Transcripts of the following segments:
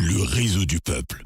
le réseau du peuple.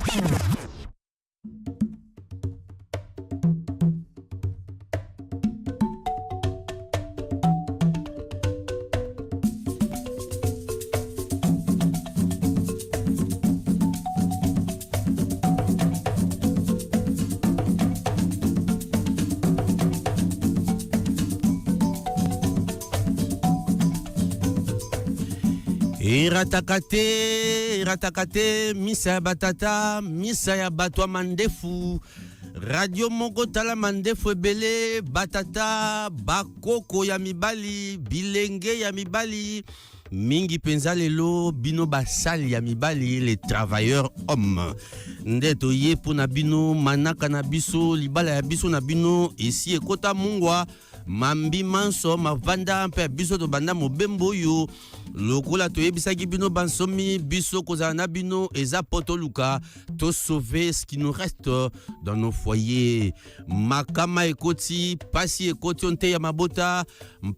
Ratakate, misa ya batata, misa ya batwa mandefu. Radio Moko tala mandefu ebele, batata, bakoko ya mibali, bilenge ya mibali. Mingi penza lelo, bino basali ya mibali, les travailleurs hommes. Ndeto ye po na bino, manaka na biso, libala ya biso na bino, esi ekota mungwa. Mambi manso mavanda mpe biso to banda mobembo yo lokola to yebisaki bino bansomi biso kozala na bino eza poto luka to sauver ce qui nous reste dans nos foyers. Makama ekoti pasi ekoti onte ya mabota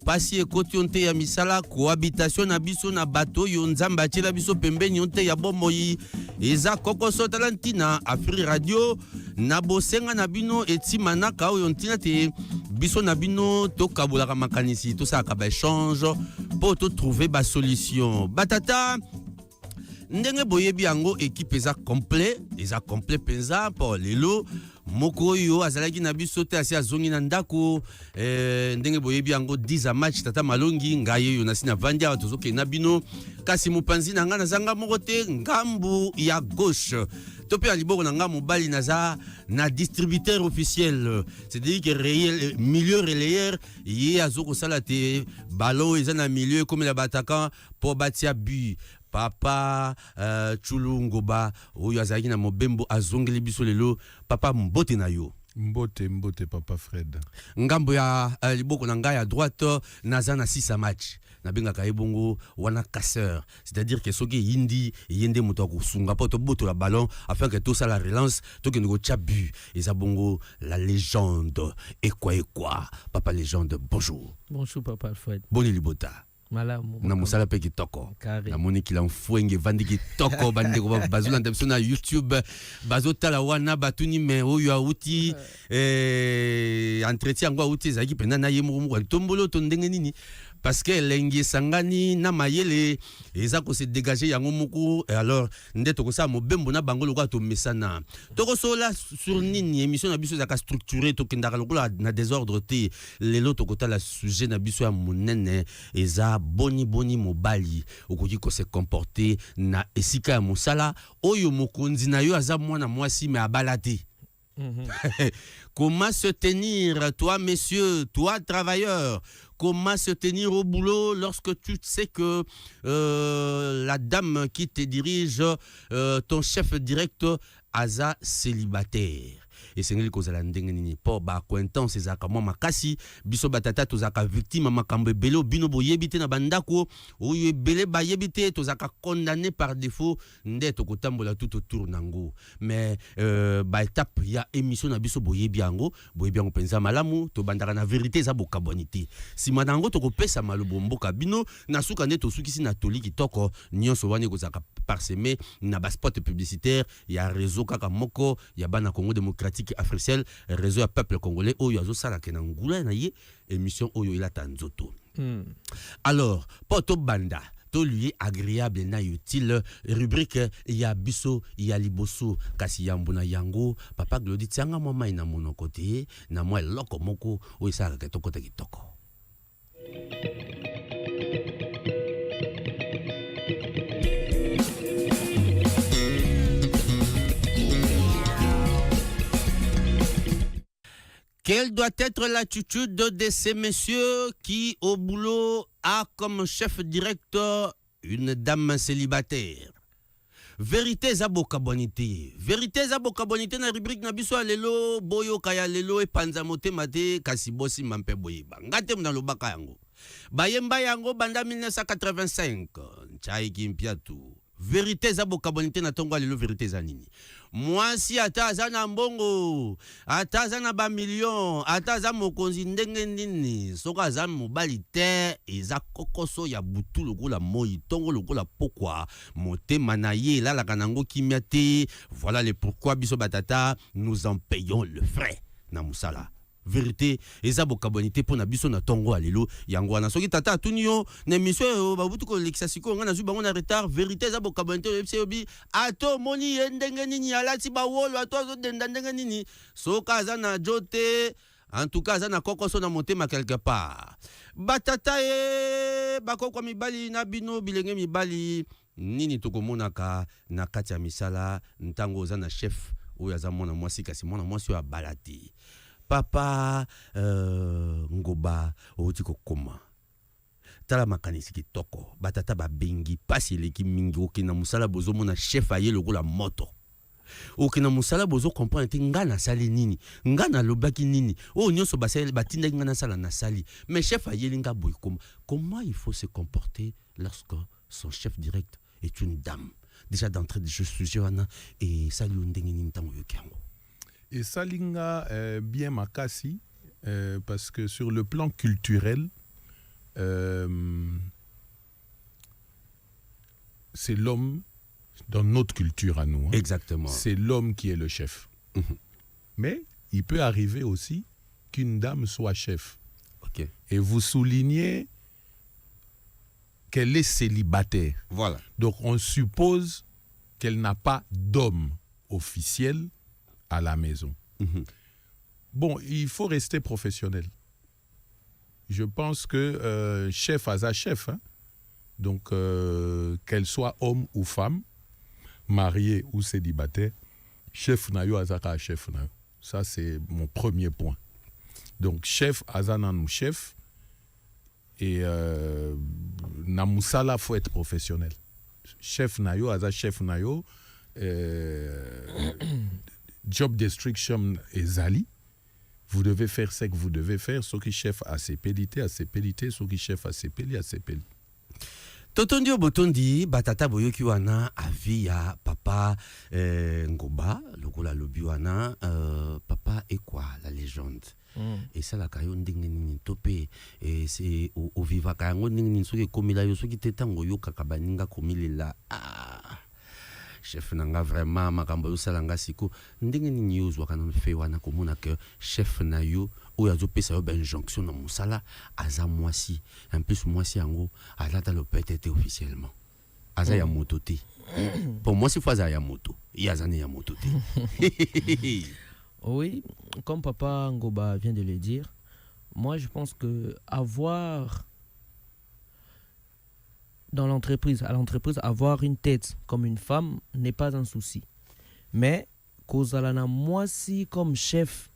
pasi ekoti onte ya misala cohabitation na biso na bato yo nzamba atila biso pembeni onte ya bomoi eza kokoso talantina Afri Radio na bosenga na bino eti manaka oyo ntina te biso na bino to kabulaka makanisi to saka ba échange pour to trouver ba solution batata ndenge boyebi yango équipe eza complet penza pour lelo moko yo azalaki na biso te asi azongi na ndako ndenge boyebi yango 10 match tata malongi ngaye yo nasina vandia tozoke na bino kasi mopanzi na nga nazanga moko te ngambu ya gauche topé à liboko na nga mobali naza na distributeur officiel c'est-à-dire que réel milieu relayeur yé azoko sala te ballon eza na milieu comme la bataka pour batia but papa Chulungoba oyo azaki na mobembo azongeli biso lelo papa mbote na yo Mbote papa Fred. Ngambo ya liboko na ngai à droite naza na 6 match na benga ka ebongo wana casseur c'est-à-dire que soki yindi yende moto ko sunga poto boto la ballon afin que tout ça la relance to que ngo tchabu eza bongo la légende et quoi papa légende bonjour papa Fred boni libota malamu na musala pe kitoko na moni kila mfuenge vandi kitoko bande ko bazula ndemso na YouTube bazotala wana batuni me oyo auti entretien ngo auti zaki pena na yemu mu tombolo to ndenge nini parce que lengi sangani na mayele eza ko se dégager yango moko alors ndeto ko sa mobembo na bango lokwa to mesana to ko sola sur nini émission na biso za ka structuré to kindaka lokula na désordre te lelo to ko tala sujet na biso ya munene eza boni mobali okoki ko se comporter na esika ya musala oyo mokonzi na yo aza mwana mwasi me abalati. Comment se tenir, toi, messieurs, toi, travailleur? Comment se tenir au boulot lorsque tu sais que la dame qui te dirige, ton chef direct, aza célibataire? Et c'est ngeli kozala ndenge nini po ba acquaintance ezaka mwa makasi biso batata tozaka victime makambo ebele bino boyebite na bandako oyo ebele bayebite tozaka condamné par défaut nde tokotambola tout autour nango mais ba étape ya émission na biso boyebi yango penza malamu to bandaka na vérité za bokabonité si manango tokopesa malobo mboka bino na suka nde tosukisi na toli kitoko nyonso wane kozaka parsemé na ba spot publicitaire ya réseau kaka moko ya bana Congo démocratique Africell réseau ya peuple congolais oyo azosala ke na ngula na ye émission oyo ilata nzoto. Alors poto banda to lui agréable na utile rubrique ya biso ya liboso kasi yambo na yango papa Glody tianga mwa mai na monoko te na mwa loko moko oyo sala ke toko te kitoko. Quelle doit être l'attitude de ces messieurs qui, au boulot, a comme chef directeur une dame célibataire? Vérité zaboka bonité na rubrique na biso lelo boyo kaya lelo e panza motema te kasi bosi mampe boyeba ngate mna lobaka yango bayemba yango banda 1985 nchai kimpiatu vérité za bokabonité na tongo lelo vérité za nini. Mwasi ata aza na mbongo, ata aza na ba million, ata aza mokonzi ndenge nini, soka aza mobali te, eza kokoso ya butu lokola moi, tongo lokola pokwa, motema na ye elalaka nango kimia te. Voilà le pourquoi biso batata nous en payons le frais na musala. Vérité eza bokabonité pour na biso na tongo alelo yango wana soki tata atuni yo na émission babutu ko lekisa siko nga na zuba ngona retard. Vérité eza bokabonité obi ato moni ndenge nini alati ba wolo ato zo denda ndenge nini soka aza na jote en tout cas aza na kokoso na motema quelque part. Batata bakoko mibali na bino bilenge mibali nini tokomonaka na kati ya misala ntango oza na chef oyo aza mwana mwasi kasi mwana mwasi oyo abalati. Papa ngoba oti kokoma tala makanisi kitoko batata babengi pasi eleki mingi okina musala bozo mona chef aye lokola moto okina musala bozo comprendre te nga na sali nini nga na lobaki nini o nyonso basali batinda nga na sala na sali mais chef aye linga boy comment il faut se comporter lorsque son chef direct est une dame déjà d'entrée de jeu wana et sali ndenge nini tango yokango. Et Salinga bien makasi parce que sur le plan culturel, c'est l'homme dans notre culture à nous. Hein. Exactement. C'est l'homme qui est le chef. Mais il peut arriver aussi qu'une dame soit chef. Okay. Et vous soulignez qu'elle est célibataire. Voilà. Donc on suppose qu'elle n'a pas d'homme officiel à la maison. Bon, il faut rester professionnel. Je pense que chef a sa chef. Hein? Donc, qu'elle soit homme ou femme, marié ou célibataire, chef na yo azaka chef na yo. Ça, c'est mon premier point. Donc, chef azana nous chef. Et na musala, faut être professionnel. Chef na yo aza chef na yo. Job description ezali. Vous devez faire ce que vous devez faire. Ce qui chef a ses pélités, ce qui chef a ses péli, a ses péli. Totondi obotondi batata boyoki wana avi ya papa Ngoba lokola lobi wana papa est quoi la légende. Et ça la kayo ndenge nini topé et c'est au viva kayango ndenge nini soki komila yo soki tetango yo kakabaninga komilela chef nanga vraiment makambo yo salanga siko ndenge nini yo zwa kana fe wana komona que chef na yo oyo azopesa yo ben jonction na musala aza mwasi en plus mwasi yango alata le peut-être officiellement aza ya moto te pour moi c'est fois ya moto yazane ya moto te. Oui, comme papa Ngoba vient de le dire, moi je pense que avoir dans l'entreprise, à l'entreprise, avoir une tête comme une femme n'est pas un souci. Mais kozalana moi si comme chef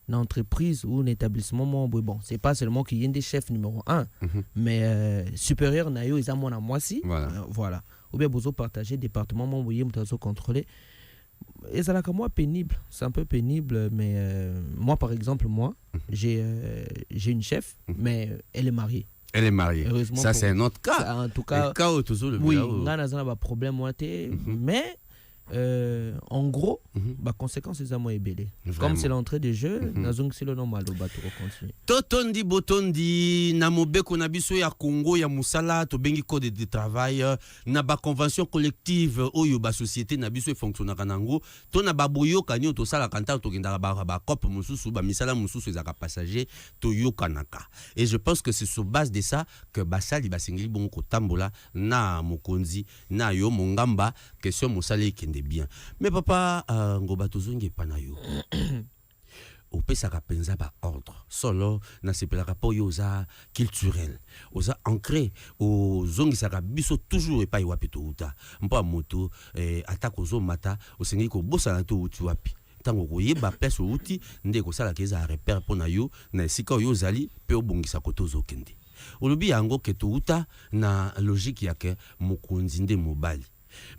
d'entreprise ou un établissement, bon, c'est pas seulement qu'il y ait des chefs numéro 1, mais supérieur nayo ils ont moi si, voilà. Ou bien vous partager département, vous voyez, vous contrôler. Et ça là comme moi pénible, c'est un peu pénible, mais moi par exemple j'ai une chef, mais elle est mariée. Elle est mariée. Ça, c'est un autre cas. En tout cas, oui, on a un problème, mais en gros, la conséquence c'est à moi belé. Comme c'est l'entrée des jeux, c'est le normal au bateau continue. Totondi botondi na mobeko na biso ya Congo ya musala to bengi code de travail na ba convention collective oyo ba société na biso fonctionne kanango to na baboyo kanyo to sala kanta to kinda ba cop mususu ba misala mususu ezaka passager to yokanaka. Et je pense que c'est sur base de ça que basali basengeli bongo ko tambola na mokonzi na yo mongamba question musala kende bien. Mais papa Ngoba tozongi panayo. Opesaka penza ba ordre solo na sepelaka po yoza culturel oza ancré o zongisaka biso toujours epai wapi to uta mpa moto atako zo mata osengi ko bosana to uti wapi tango koyeba place uti nde ko sala keza repère pona yo na esika yo zali pe obongisa ko tozo kende olobi yango ke to uta na logique yake mokonzi nde mobali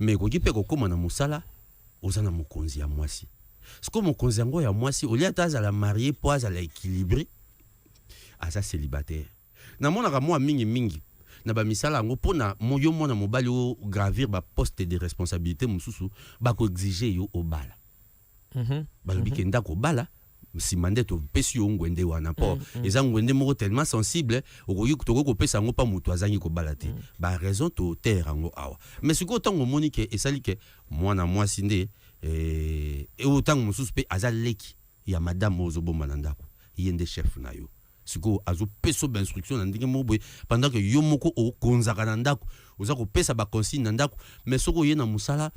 mais ko kipe ko koma na musala oza na mokonzi ya mwasi. Ce que mon consanguin ya moi si au lieu à la mariée poise à la équilibré à sa célibataire na mona ka moi mingi na ba misala ngo pona moyo mona mobali o gravir ba poste de responsabilité mususu ba ko exiger yo obala ba lobi ke ndako bala si mandeto pesi yo ngwende wana po eza ngwende moko tellement sensible okoki toko pesa ngo pa mutu azangi ko bala te ba raison to terre ngo awa mais siko tango moni ke esali ke mwana mwasi nde e otango mususu pe azaleki ya madame ozobomba na ndako yende chef na yo siko azo peso ba instruction na ndenge moko pendant que yo moko o konzaka na ndako oza ko pesa ba consigne na ndako mais soko ye na musala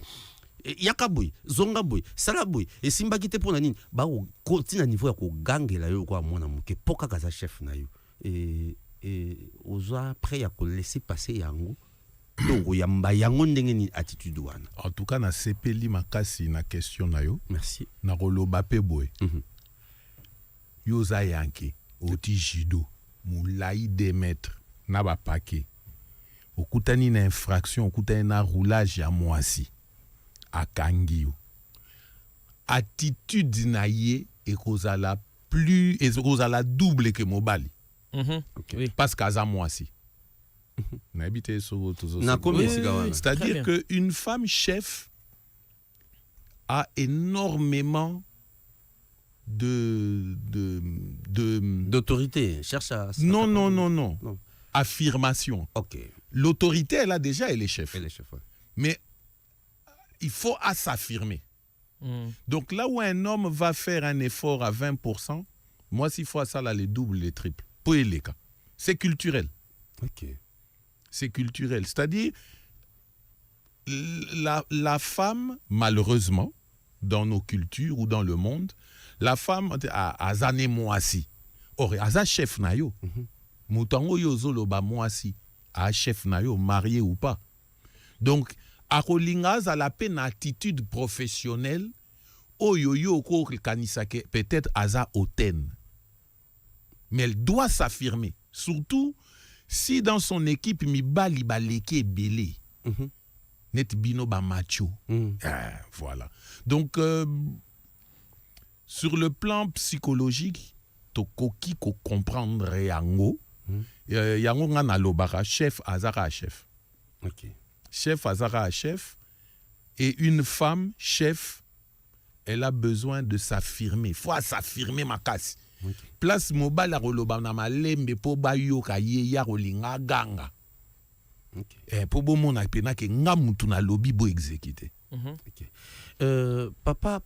yakaboy zongaboy salaboy esimbaki te pona nini ba ko tina niveau ya ko gangela yo kwa mwana muke poka kaza chef na yo oza prêt ya ko laisser passer yango donc yamba yango ndenge ni attitude wana. En tout cas na sepeli makasi na question na yo. Merci. Na roloba pe boy. Yo za yanke oti judo mulai des mètres na ba paquet. Okutani na infraction okutani na roulage ya mwasi akangi yo. Attitude na ye ekozala plus ekozala double que mobali. Oui. Parce qu'aza mwasi. C'est-à-dire qu'une femme chef a énormément d'autorité. Cherche à... Non. Affirmation. Ok. L'autorité, elle est chef. Elle est chef, ouais. Mais il faut à s'affirmer. Donc là où un homme va faire un effort à 20%, moi, s'il faut à ça, là, les doubles, les triples. Pour les cas. C'est culturel. Ok. C'est culturel. C'est-à-dire, la femme, malheureusement, dans nos cultures ou dans le monde, la femme a zané moisi. Or, a chef na yo. Moutango yo zolo ba moisi. A chef na yo, marié ou pas. Donc, a rolingaz a la peine attitude professionnelle. O yo yo ko kanisake peut-être aza hautaine. Mais elle doit s'affirmer. Surtout, si dans son équipe, mi bali baleke belé, net bino ba macho. Voilà. Donc, sur le plan psychologique, to koki ko comprendre yango, yango nga na lobara, chef azara chef. Ok. Chef azara chef, et une femme chef, elle a besoin de s'affirmer. Il faut s'affirmer ma casse. Okay. Place mobile roloba na malembe po ba yo ka ye ya rolinga ganga. Okay. Po bo mona pena ke nga mutu na lobby bo exécuter. Okay. Papa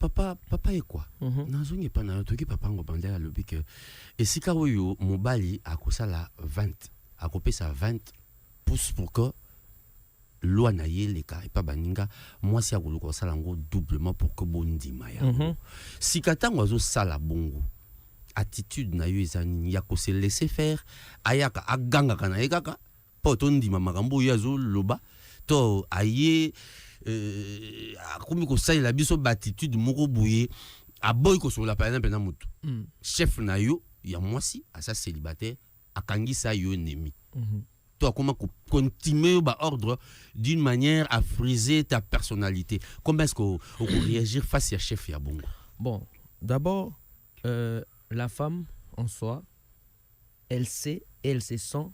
est quoi? Nazongi pa na toki papa ngo bandela lobby que esika oyo mobali akosala 20 akopesa 20 pouces pour que loi na ye leka et pas baninga moi si akoluka sala ngo doublement pour que bondima ya. Sikata ngozo sala bongo. Attitude na yo ezani ya ko se laisser faire ayaka aganga kana ekaka poto ndima makambo yazo loba to aye akomi ko salela biso ba attitude moko boye aboy ko sola par exemple na mutu chef na yo ya mwasi asa célibataire akangisa yo ennemi to akoma ko continuer ba ordre d'une manière à friser ta personnalité. Comment est-ce qu'on réagir face à chef ya bongo? Bon, d'abord la femme, en soi, elle sait et elle se sent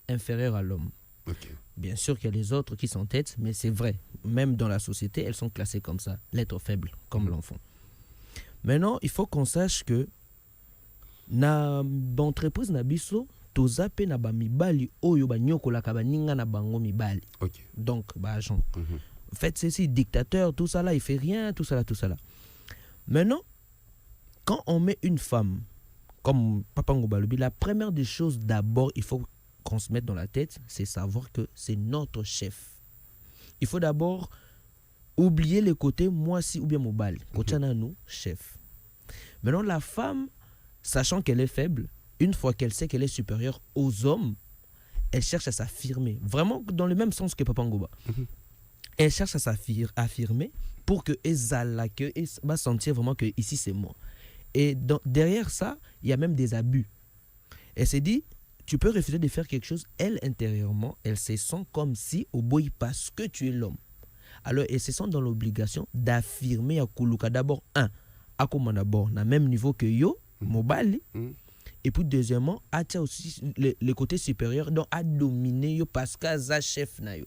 inférieure à l'homme. Okay. Bien sûr qu'il y a les autres qui s'entêtent, mais c'est vrai. Même dans la société, elles sont classées comme ça. L'être faible, comme l'enfant. Maintenant, il faut qu'on sache que na entreprise na biso toza pe na ba mibali oyo ba nyokola ka baninga na bango mibali. Okay. Donc ba agent. En fait, c'est si dictateur, tout ça là, il fait rien, tout ça là. Maintenant, quand on met une femme, comme Papa Ngobalobi, la première des choses d'abord, il faut qu'on se mette dans la tête, c'est savoir que c'est notre chef. Il faut d'abord oublier les côtés moi si ou bien mobile. Kochana nous, chef. Maintenant, la femme, sachant qu'elle est faible, une fois qu'elle sait qu'elle est supérieure aux hommes, elle cherche à s'affirmer. Vraiment dans le même sens que Papa Ngoba. Elle cherche à s'affirmer pour que Ezala, que va sentir vraiment que ici c'est moi. Et derrière ça, il y a même des abus. Elle s'est dit, tu peux refuser de faire quelque chose. Elle, intérieurement, elle se sent comme si, au boy, parce que tu es l'homme. Alors, elle se sent dans l'obligation d'affirmer à Kuluka d'abord, à comment d'abord, à même niveau que yo, mobile. Et puis deuxièmement, atia aussi le côté supérieur, donc à dominer yo parce que za chef na yo.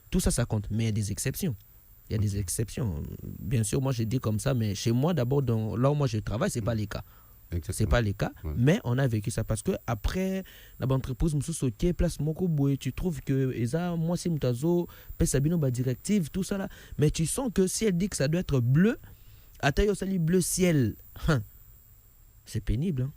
Tout ça, ça compte, mais il y a des exceptions. Il y a des exceptions. Bien sûr, moi je dis comme ça, mais chez moi d'abord, là où moi je travaille, c'est pas les cas. C'est pas les cas, mais on a vécu ça parce que après la entreprise me place moko boy, tu trouves que eza moi c'est mutazo pesabino ba directive tout ça là, mais tu sens que si elle dit que ça doit être bleu, atayo sali bleu ciel. C'est pénible hein.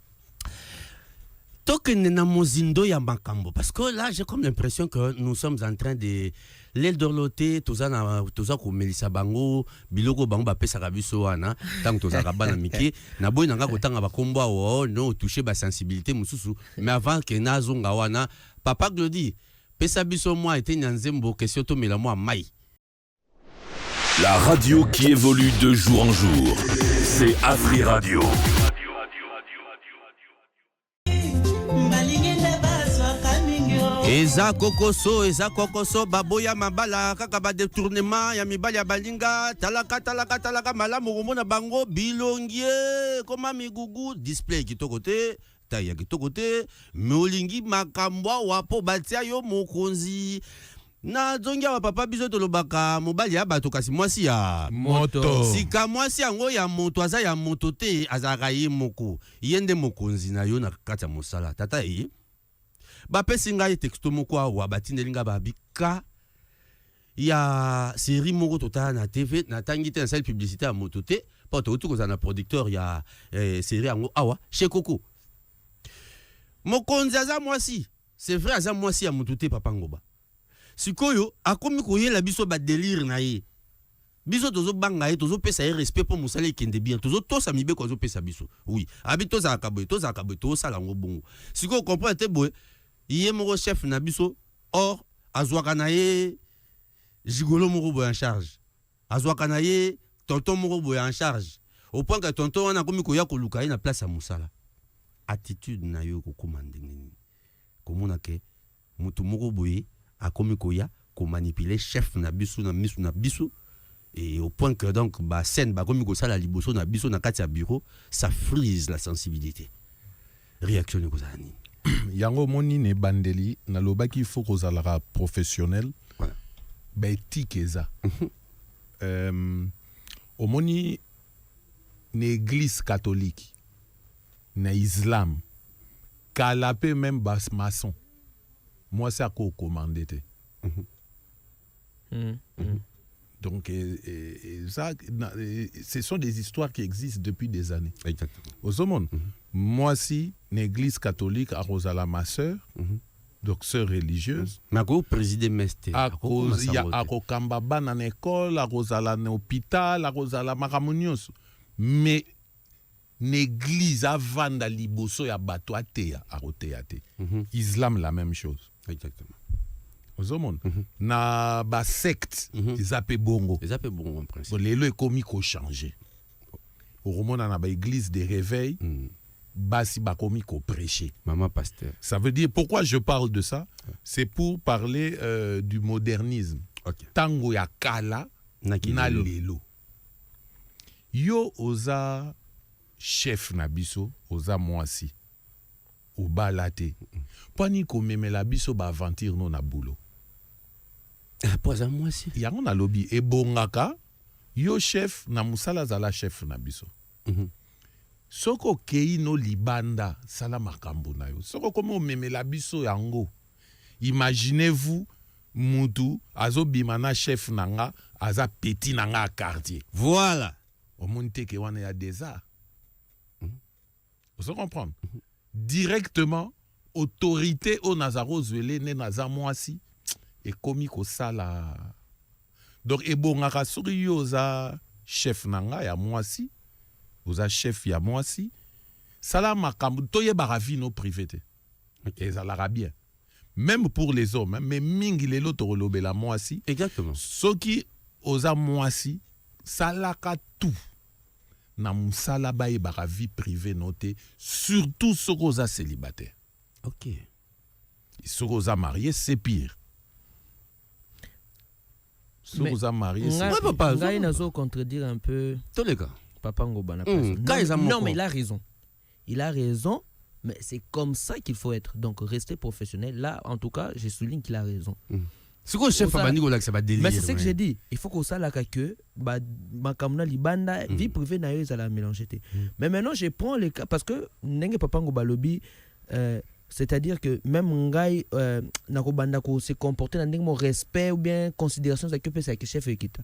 Tokene na mozindo ya makambo parce que là j'ai comme l'impression que nous sommes en train de l'eldorloté toza ko melisa bango biloko bango ba pesa biso wana tant toza ka bana miki na boy nanga ko tanga ba kombo o no toucher ba sensibilité mususu mais avant que nazonga wana papa Glody pesa biso moi était nyanzembo question to mela moi mai. La radio qui évolue de jour en jour, c'est Afri Radio. Eza kokoso baboya mabala kaka ba détournement ya mibali ya balinga talaka malamu komona bango bilongie koma migugu display kitoko te taya kitoko te molingi makambwa wapo batia yo mokonzi na zongia wa papa biso tolobaka mobali ya bato kasi mwasi ya moto sika mwasi yango ya moto aza ya moto te azaka ye moko yende mokonzi na yo na kati ya mosala tata ye bapesi ngai texto moko awa batindelinga babika ya série moko totala na TV natangi te na salle publicité ya moto te po touti kozala na producteur ya série yango awa chez Coco mokonzi aza mwasi c'est vrai aza mwasi ya moto te papa Ngoba sikoyo akomi koyela biso ba délire na ye biso tozo banga ye tozo pesa ye respect pour musala ekende bien tozo tosa mibe ko zo pesa biso oui abi toza kaboy to sala ngo bongo sikoyo comprendre te boy yé moko chef na biso or azwaka na ye jigolo moko boy en charge azwaka na ye tonton moko boy en charge au point que tonton wana komi koya koluka ye na place ya musala attitude na yo ko komande nini komona ke mutu moko boy akomi koya ko manipuler chef na biso na misu na biso et au point que donc ba scène ba komi ko sala liboso na biso na kati ya bureau ça frise la sensibilité réaction ko zani yango moni ne bandeli na lobaki il faut kozalaka professionnel ba éthique eza omoni na église catholique na islam kalape même bas maçon moi ça ko commandé te donc ça ce sont des histoires qui existent depuis des années exactement au monde moi si l'église catholique à Rosala ma sœur donc sœur religieuse nako président meste à cause il y a à Kokambaba na école à Rosala na hôpital à Rosala maramunios mais l'église avant da liboso ya bato atea à roteate islam la même chose exactement au monde na ba secte ils appellent bongo en principe lelo ekomi ko changer au romona na ba église de réveil basi ba komi ko prêcher maman pasteur ça veut dire pourquoi je parle de ça c'est pour parler du modernisme tango ya kala na lelo yo oza chef na biso oza mwasi obalate pani ko memela biso ba aventure no na boulot poza mwasi yango na lobby ebongaka yo chef na musala zala chef na biso soko kei no libanda sala makambo na yo soko komo memela biso yango imaginez-vous mutu azobima na chef nanga aza petit nanga quartier voilà au monte ke wana ya déjà vous comprenez directement autorité au Nazaro zwele ne naza mwasi et komi ko sala donc ebongaka soki yo oza chef nanga ya mwasi oza chef ya mwasi sala makambo toyebaka vie no privé te ezalaka bien même pour les hommes mais mingi lelo tokolobela mwasi exactement soki oza mwasi salaka tout na musala bayebaka vie privée noté surtout soki oza célibataire ok soki oza marié c'est pire soki oza marié c'est papa ngai nazo contredire un peu tous les gars papa Ngoba na non mais il a raison Mais c'est comme ça qu'il faut être. Donc, rester professionnel. Là, en tout cas, je souligne qu'il a raison. C'est quoi le chef Abani Gola que ça va délire? Mais c'est ce que j'ai dit. Il faut qu'on sache que ma libanda vie privée n'a eu à la mélanger. Mais maintenant, je prends les cas parce que n'engue papa ngobalobi, c'est-à-dire que même ngai nakobanda ko se comporter dans mon respect ou bien considération ça que peut ça que chef équita.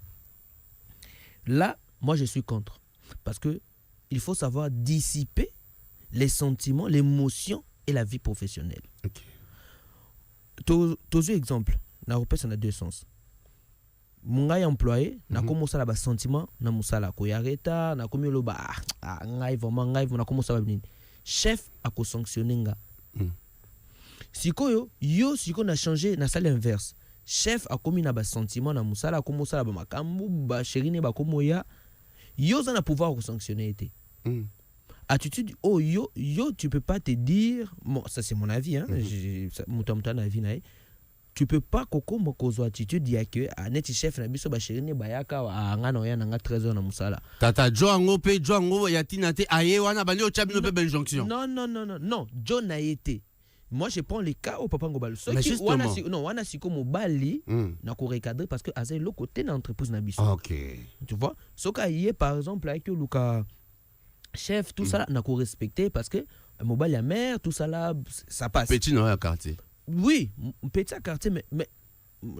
Là, moi je suis contre parce que il faut savoir dissiper les sentiments, l'émotion et la vie professionnelle. Tous exemple. Na repère ça a deux sens. Mungai employé na commencé à la sentiment na musala ko yareta na komi lo ba ngai vraiment ngai na commencé à venir chef a ko sanctionner nga. Sikoyo yo siko na changer na salle inverse. Chef a komi na ba sentiment na musala ko musala ba makambu ba chéri ba komoya yo za na pouvoir ko sanctionner été. Attitude yo tu peux pas te dire bon ça c'est mon avis hein mutamta na avis nae. Tu peux pas koko mokozo attitude ya que aneti chef na biso ba chéri bayaka ngana ya nga 13h na musala. Tata Joango pe Joango ya tinate aye wana bali o chabino pe benjonction. Non, John na été. Moi je prends les cas au papa ngobalo. Wana siko mobali na ko recadrer parce que azay le côté na entreprise na biso. OK. Tu vois? Soka yé par exemple avec Luka chef tout ça na ko respecter parce que mobile la mère tout ça là ça passe. Petit dans le quartier. Oui, petit quartier mais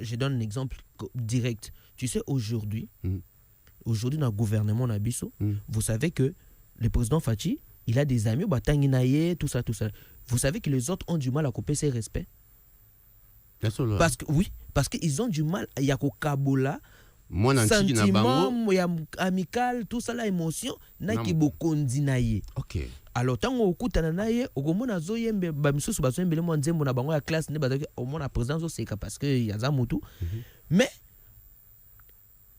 je donne un exemple direct. Tu sais aujourd'hui dans le gouvernement na biso, vous savez que le président Fachi, il a des amis batanginaye tout ça. Vous savez que les autres ont du mal à couper ses respects. Parce qu'ils ont du mal il y a ko kabola sentiment amical tout ça là émotion na ki bokondi naye. OK. Alors tango okutana naye okomona zoyembe ba misusu bazoyembele mo nzembo na bango ya classe ne bazaki omona président zo seka parce que yaza mutu. Mais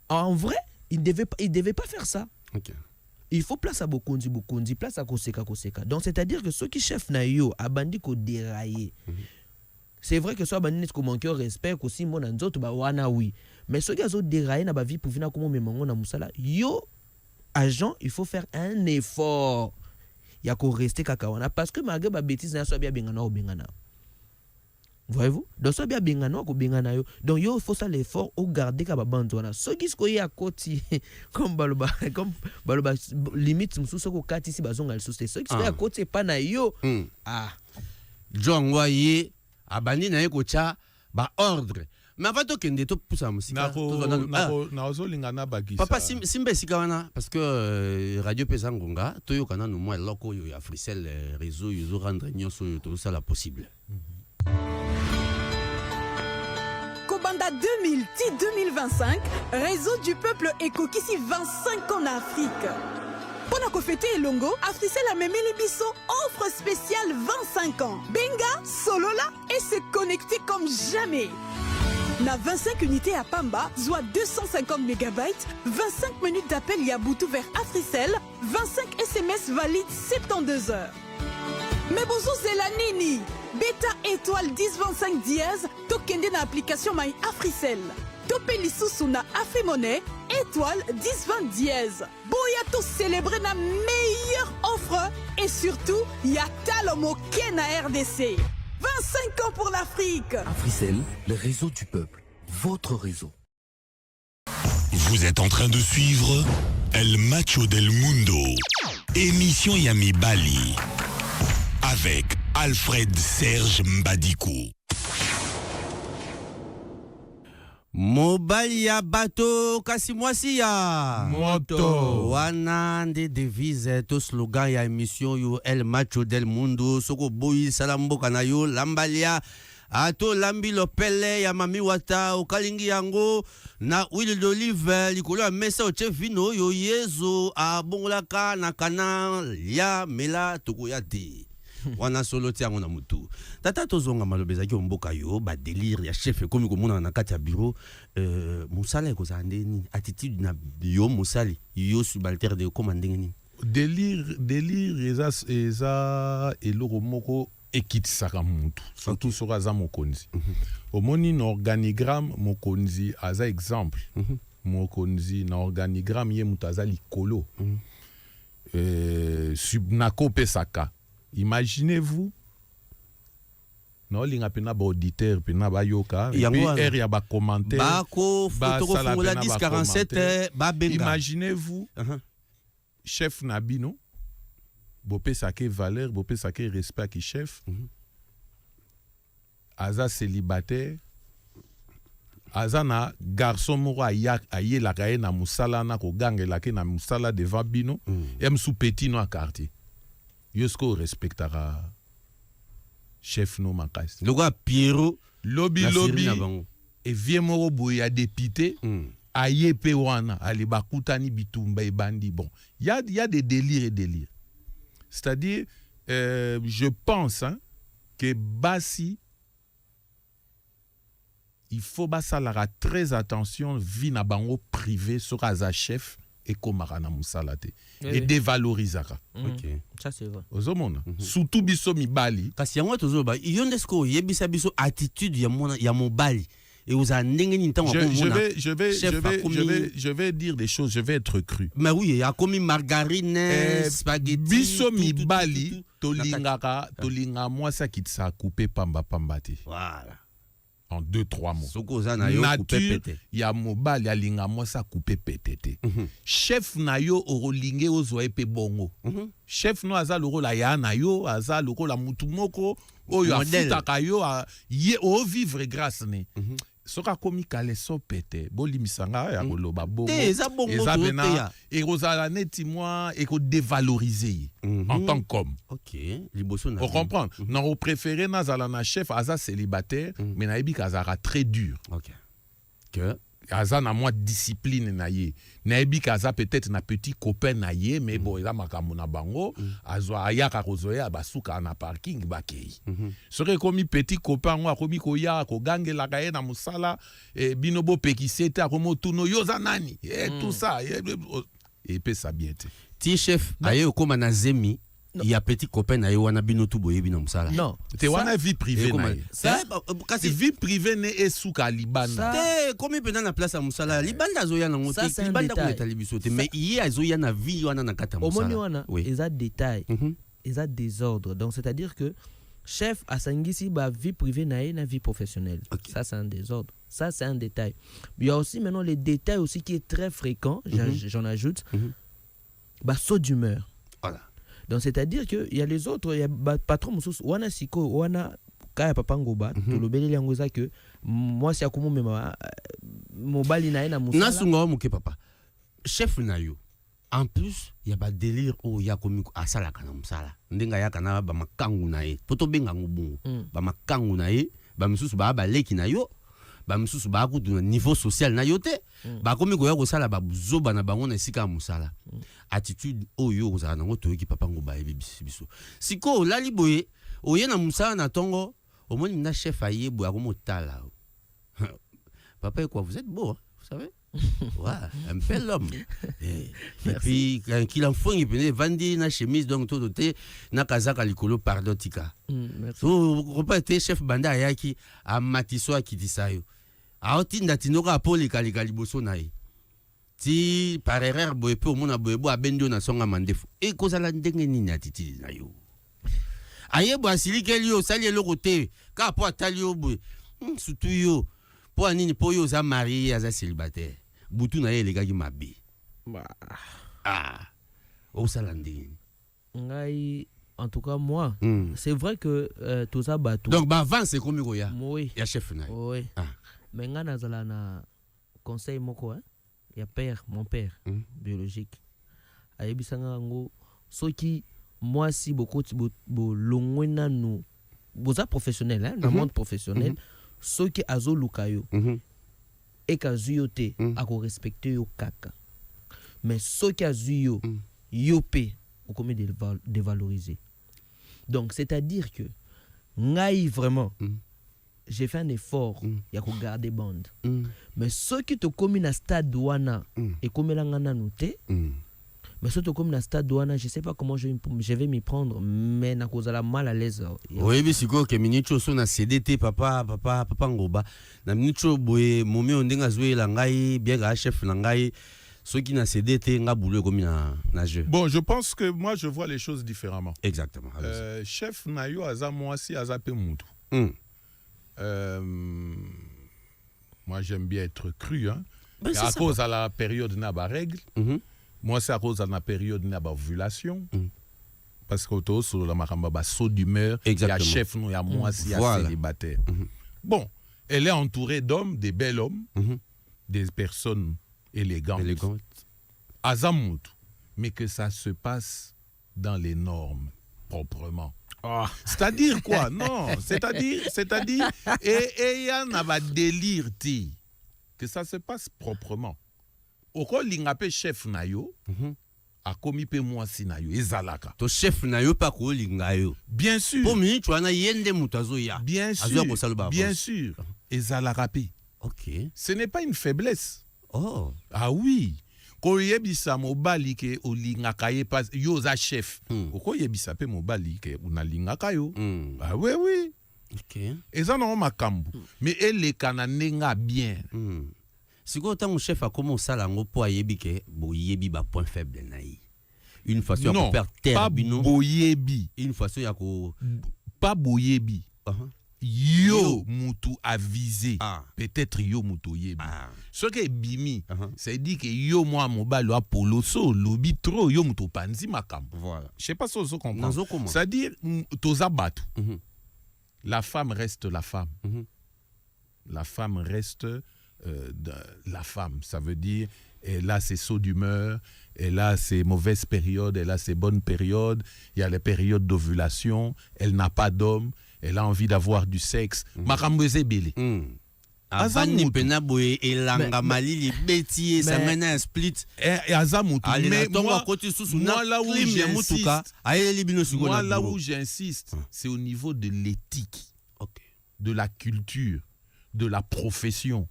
en vrai, il devait pas faire ça. OK. Il faut place à bokondi place à koseka. Donc c'est-à-dire que ceux qui chef na yo abandi ko dérailler. C'est vrai que soit abandi ko manquer respect ko si mon nzoto ba wana oui. Mais ceux qui ont déraillé na ba vie pour venir comme memango na musala yo agent, il faut faire un effort. Il y a qu'à rester kakawana parce que malgré ma bêtise na soit bien bengana ou bengana. Voyez-vous? Donc soit bien bengana ou bengana yo. Donc yo faut ça l'effort au garder ka ba bandwana. Ceux qui sont à côté comme baloba limite musu soko kati si bazonga le souci. Ceux qui sont à côté pas na yo. John Waye abani na yeko cha ba ordre. Mais avant de kende to poussa musika na ozolingana bagisa papa simbe sikawana parce que radio Pesangonga toyo kana no moi loko yo ya Frisel réseau yo rendre nyonso yo tout ça la possible. Kobanda 2010-2025 réseau du peuple ekokisi 25 ans en Afrique. Pour nous fêter Elongo, Africell a même les biso offre spéciale 25 ans. Benga, Solola et se connecter comme jamais. Na 25 unités à Pamba, soit 250 MB, 25 minutes d'appel Yabutu vers Africell, 25 SMS valides 72 heures. Mais bonjour c'est la Nini. Beta étoile 1025 dièse, tokende na application My Africell. Topeli sous na Afrimonnaie, étoile 1020 dièse. Boya to célébrer na meilleure offre et surtout, ya talomo na RDC. 25 ans pour l'Afrique. Africell, le réseau du peuple. Votre réseau. Vous êtes en train de suivre El Macho del Mundo. Émission Yami Bali. Avec Alfred Serge Mbadikou. Mobile ya bato kasi mwasi ya moto wana nde devise to slogan ya émission yo El Macho del Mundo soko boyi salamboka na yo lambalia ato lambi lopele ya mami wata okalingi yango na huile d'olive likolo ya mesa oche vino yo yezo abongolaka na kana ya mela tokoya te wana solo tiango na mutu tata tozonga malobeza ki mboka yo ba délire ya chef komi komona na kati ya bureau musala ko zandeni attitude na yo musali yo subalterne de commanding ni délire eza eloko moko ekitisaka muntu surtout soka aza mokonzi omoni na organigramme mokonzi aza exemple mokonzi na organigramme ye mutu aza likolo subnako pesaka Imaginez-vous, non, linga pena ba auditeur pena ba yoka et puis area ba commentaire ba ko photo fongola 1047 ba benga. Imaginez-vous chef Nabino bopé saké valeur, bopé saké respect qui chef. Aza célibataire. Aza na garçon moko aye la kaye na musala na ko gange la ke na musala devant bino em sous petit no a quartier. Yosko respectera chef no makasi. Le gars Pierrot lobby et vie moko boya député aye pe wana ali bakutani bitumba e bandi. Bon, il y a des délires et délires. C'est-à-dire je pense que Bassi il faut basalara très attention vie na bango privé sur aza chef et komarana musalate et dévalorisera. OK. Ça c'est vrai. Ozomona surtout biso mibali kasi yango tozoba yondesko yebisa biso attitude ya mobali et aux ndenge ni ntango je vais dire des choses, je vais être cru. Mais oui, il y a comme margarine, spaghetti. Biso mibali tolingaka moi ça qui t'a coupé pamba pambate. Voilà. En 2-3 mots. Nature, ya mobali ya linga moi ça coupé pétété. Chef na yo orolinge ozo epe bongo. Chef no aza loro la ya na yo, aza loro la mutumoko, oyo afutaka yo ye o vivre grâce ne. Soka komi kale so pété, bolimisanga ya koloba bongo. Eza bena et rozala neti moi et ko dévaloriser en tant qu'homme. OK, liboso na. On comprend. Non, on préféré nazala na chef aza célibataire, mais na ebi kazara très dur. OK. Que aza na moi discipline na ye. Na ebi kaza peut-être na petit copain na ye, mais bon eza makambo na bango, azwa ayaka kozoya basuka na parking bakei. Sore komi petit copain ngo akomi koya ko gangela kaye na musala et binobo pekisete akomo tuno yoza nani et tout ça et pe ça bien. Ti chef aye okoma na zemi. Il y a petit copain na wana bino tu boye bino musala. Non, te wana vie privée na. Ça kasi vie privée ne esuka libanda. Te komi pena na place ya musala libanda zoya na ngote libanda ko etali bisote mais il azoya na vie wana na kata musala. Omoni wana eza détail. Eza désordre. Donc c'est-à-dire que chef asangisi ba vie privée na vie professionnelle. Okay. Ça c'est un désordre. Ça c'est un détail. Il y a aussi maintenant les détails aussi qui est très fréquent, j'en ajoute. Ba saut d'humeur. Voilà. Donc c'est-à-dire que il y a les autres, il y a patron mususu wana siko wana kaya papa ngoba to lobeli yango za que moi si akomo mema mobali na ena musala nasunga muke papa chef na yo en plus il y a ba délire o ya komi asala kana musala ndenga ya kana ba makangu na ye poto benga ngubungu ba makangu na ye ba mususu ba leki na yo ba mususu ba ku na niveau social na yo te ba komi ko ya ko sala ba zoba na bango na sika musala attitude oyo ozala nango toyoki papa ngoba yebi biso siko lali boye oye na musala na tongo omoni na chef aye boye akomotala papa quoi vous êtes beau hein, vous savez ouais un peu l'homme et puis quand il en faut il venait vendre na chemise donc tout doté na kazaka likolo pardon tika so repete chef banda yaki amatiso akitisayo aotinda tinoka apolika liboso na ye ti par erreur boye pe omona boye bo abendio na songa mandefu e kozala ndenge nini attitude na yo ayebo asili keli yo sali eloko te ka po atali yo boye surtout yo po anini po yo za marié aza célibataire butu na ye legaki mabe osala ndenge ngai en tout cas moi c'est vrai que tout ça bateau donc ba avance komi ko ya oui ya chef na oui mais nga nazala na conseil moko hein il y a père mon père biologique ayebisanga ngo soki moi si beaucoup bo longwena no boza professionnel hein dans monde professionnel soki azo lukayo et kazuyo te ako respecter yo kaka mais soki azuyo yo pe on commet dévaloriser. Donc c'est-à-dire que ngai vraiment j'ai fait un effort ya ko garder bande mais ceux qui te commis na stade wana et comme langana noté mais ceux qui te commis na stade wana je sais pas comment je vais m'y prendre mais na kozala mal à l'aise. Oui mais siko ke minicho so na CDT papa ngoba na minicho boye momi ondenga zoe la ngai bien ga chef na ngai Ceux qui n'ont cédé, t'es un boulot comme un jeu. Bon, je pense que moi, je vois les choses différemment. Exactement. Chef Nayo, Aza Moasi, Aza Pemutu. Moi, j'aime bien être cru. Hein. Ben, à cause de la période n'a pas règle. Moi, c'est à cause de la période n'a pas ovulation. Parce que sur la maramba, saut d'humeur, il y a chef, il y a Moasi, il y a célibataire. Bon, elle est entourée d'hommes, des bels hommes, des personnes élégantes. Azamutu. Mais que ça se passe dans les normes, proprement. C'est-à-dire quoi? Non, c'est-à-dire, et y en a pas délire, que ça se passe proprement. Au cas où chef nayo, a commis pe moi si nayo, ezalaka. To chef nayo pas ko lingayo. Bien sûr. Pour moi, tu as na yende mutazo ya. Bien sûr. Bien sûr. Ezalaka pe. Ok. Ce n'est pas une faiblesse. Oh. Ah oui. Ko yebisa mobali ke olingaka ye pas yo za chef. Ko yebisa pe mobali ke unalingaka yo. Ah oui oui. Ok. Eza no makambu. Mais elle kana nenga bien. Si ko tant chef a commencé à ngo po yebi ke bo yebi ba point faible na yi. Une façon non, pour faire terre pas boyebi. Une façon ya ko pas boyebi. Yo mutu avisé. Peut-être yo mutu yebi. Ce qui est bimi, c'est dit que yo moi mobile a polo so lobi trop yo mutu panzi makam. Voilà. Je sais pas si vous comprenez. C'est-à-dire toza batu. La femme reste la femme. La femme reste la femme. Ça veut dire elle a ses sauts d'humeur, elle a ses mauvaises périodes, elle a ses bonnes périodes. Il y a les périodes d'ovulation. Elle n'a pas d'homme. Elle a envie d'avoir du sexe. Makamweze bele. Azani pena boye elanga malili beti ça mène un split. Et Azamutu. Mais moi là où j'insiste, c'est au niveau de l'éthique, de la culture, de la profession.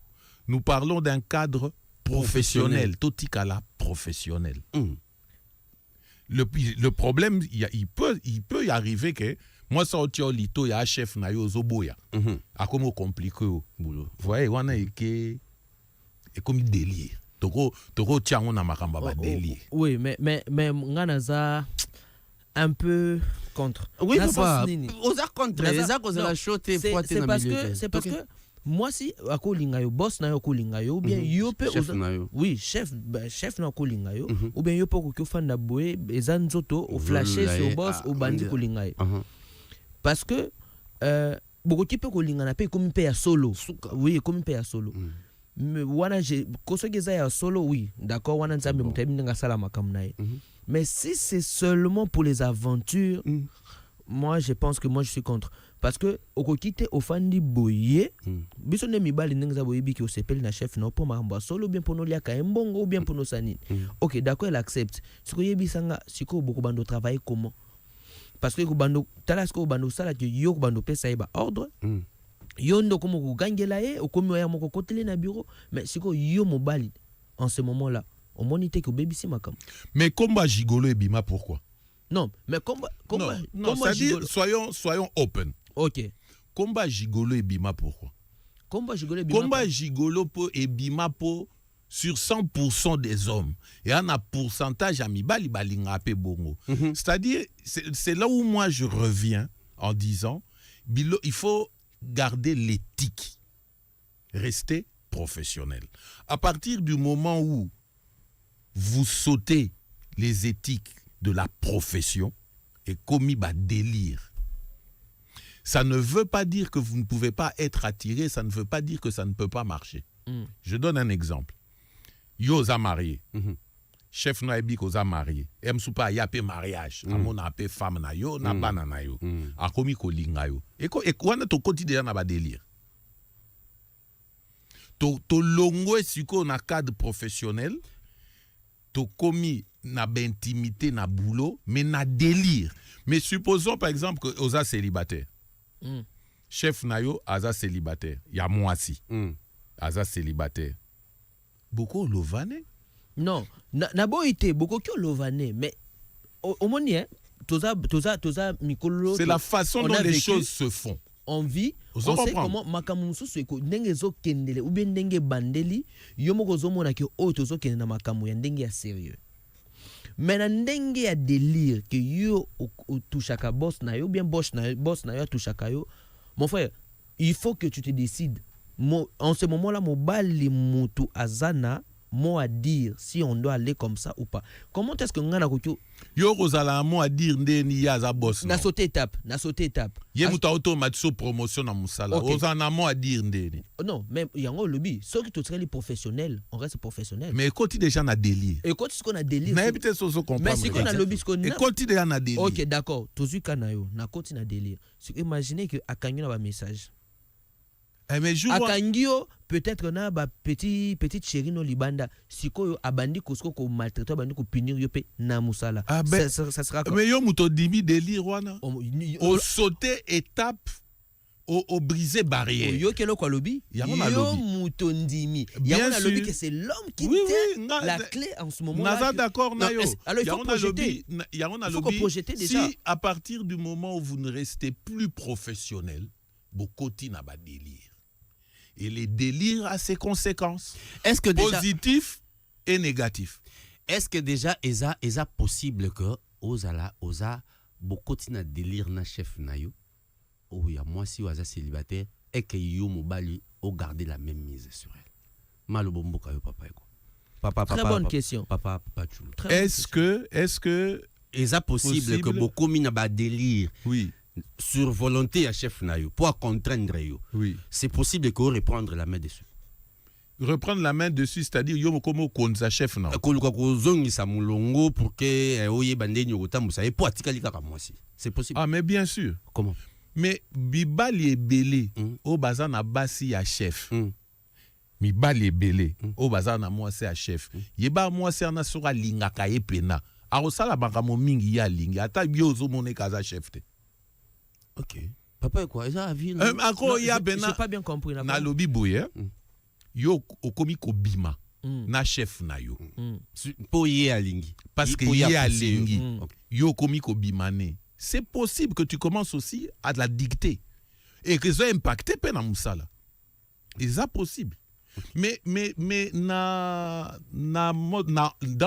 Nous parlons d'un cadre professionnel, totikala professionnel. Le problème, il peut y arriver que moi, ça, il y a un chef na yo zoboya. A comme compliqué au boulot. Vous voyez, on a été comme délire. Toko tiens, on a makamba délire. Oui, mais nganaza un peu contre. Oui, papa. Osa contre. Eza cause la choté c'est parce que moi si ako lingayo boss na yo ko lingayo ou bien yo pe oui chef na ko lingayo ou bien yo pe ko fanda boye ezanzoto au flasher sur boss au bandi ko lingayo. Parce que beaucoup de people ko lingana pe comme pe ya solo. Oui, comme pe ya solo. Mais wana je koso geza ya solo oui, d'accord wana nzambe mutabi nga sala makamnaye. Mais si c'est seulement pour les aventures, moi je pense que je suis contre. Parce que okokite ofandi boye biso ne mibali ndenza boye biki o sepel na chef na po mamba solo bien pour no liaka mbongo ou bien pour no sanini. OK, d'accord, elle accepte. Siko yebisanga siko boko bando travailler comment? Parce que bando talasko bando sala que yo bando pesa ba ordre. Yo ndo komo ko gangela e o komi ya moko kotele na bureau, mais siko yo mobali en ce moment-là, on monite que baby si makam. Mais combat gigolo et bima pourquoi? Non, mais combat c'est-à-dire soyons open. OK. Combat gigolo et bima pourquoi? Combat gigolo et bima po sur 100% des hommes. Et on a pourcentage à mibali balinga pe bongo. C'est-à-dire c'est là où moi je reviens en disant il faut garder l'éthique. Rester professionnel. À partir du moment où vous sautez les éthiques de la profession et commis délire, ça ne veut pas dire que vous ne pouvez pas être attiré, ça ne veut pas dire que ça ne peut pas marcher. Je donne un exemple. Yo za marié. Chef no ebi ko za marié. Em soupa ya pe mariage. Amona pe femme na yo, na bana na yo. A komi ko linga yo. Et wana to quotidien na ba délire. To longo siko na cadre professionnel, to komi na intimité na boulot, mais na délire. Mais supposons par exemple que oza célibataire. Chef na yo aza célibataire. Ya moisi. Aza célibataire. Beaucoup lovane? Non, na boité beaucoup qui lovane, mais au moni hein, toza mikolo. C'est la façon dont les choses se font. On vit, on sait comment makambo mosusu ndenge ezokendele ou bien ndenge bandeli yo moko ozomona ke oyo tozokende na makambo ya ndenge ya sérieux. Mais na ndenge ya délire que yo touchaka boss na yo ou bien boss na yo touchaka yo, mon frère, il faut que tu te décides. En ce moment-là, mobali mutu azana mot à dire si on doit aller comme ça ou pas. Comment est-ce que ngana ko yo kozala mot à dire ndeni ya za boss na sauté étape ye mutu automatiquement promotion na musala ozana mot à dire ndeni non mais yango lobby ceux qui sont les professionnels on reste professionnel mais quand il déjà na délire et quand ce qu'on a délire mais peut-être so comprendre mais si qu'on a lobby ce qu'on et quand il déjà na délire OK d'accord tozu kana yo na koti na délire imaginez que akangi na ba message mais akangio peut-être na ba petite chérie no libanda sikoyo abandi kosko ko maltraiter abandi ko punir yo pe na musala ça sera quoi? Mais yo muto dimi délire wana au sauter étape au briser barrière yo kelo kwa lobby yo muto ndimi yango lobby que c'est l'homme qui tient la clé en ce moment là. Naza d'accord na yo alors il faut projeter si à partir du moment où vous ne restez plus professionnel bokoti na ba délire. Et les délires a ses conséquences. Est-ce que déjà, positifs et négatifs. Est-ce que déjà eza possible que oza beaucoup de délire na chef na yo ou ya moi si oza célibataire et que yo mobali o garder la même mise sur elle. Malobo mboka yo papa eko. Papa très bonne question. Papa chulo. Est-ce que eza possible que beaucoup mina ba délire. Oui. Sur volonté à chef nayo pour contraindre yo. Oui. C'est possible que reprendre la main dessus. Reprendre la main dessus, c'est-à-dire yo comme konza chef na. Koluka ko zongisa mulongo pour que oye bandeni otambusa et pour atikali kaka mwasi. C'est possible. Ah mais bien sûr. Comment? Mais bibali ebele au bazar na basi ya chef. Mibali ebele au bazar na mwasi ya chef. Yeba mwasi na sura lingaka epena. Arosala bakamo mingi ya lingi ata biozo moneka za chef te. OK. Papa quoi ça a vu j'ai pas bien compris na lobby boye yo okomi ko bima na chef na yo po ye alingi parce que ye alingi yo okomi ko bimane c'est possible que tu commences aussi à la dicter et que ça impacte pe na musala et ça possible mais dans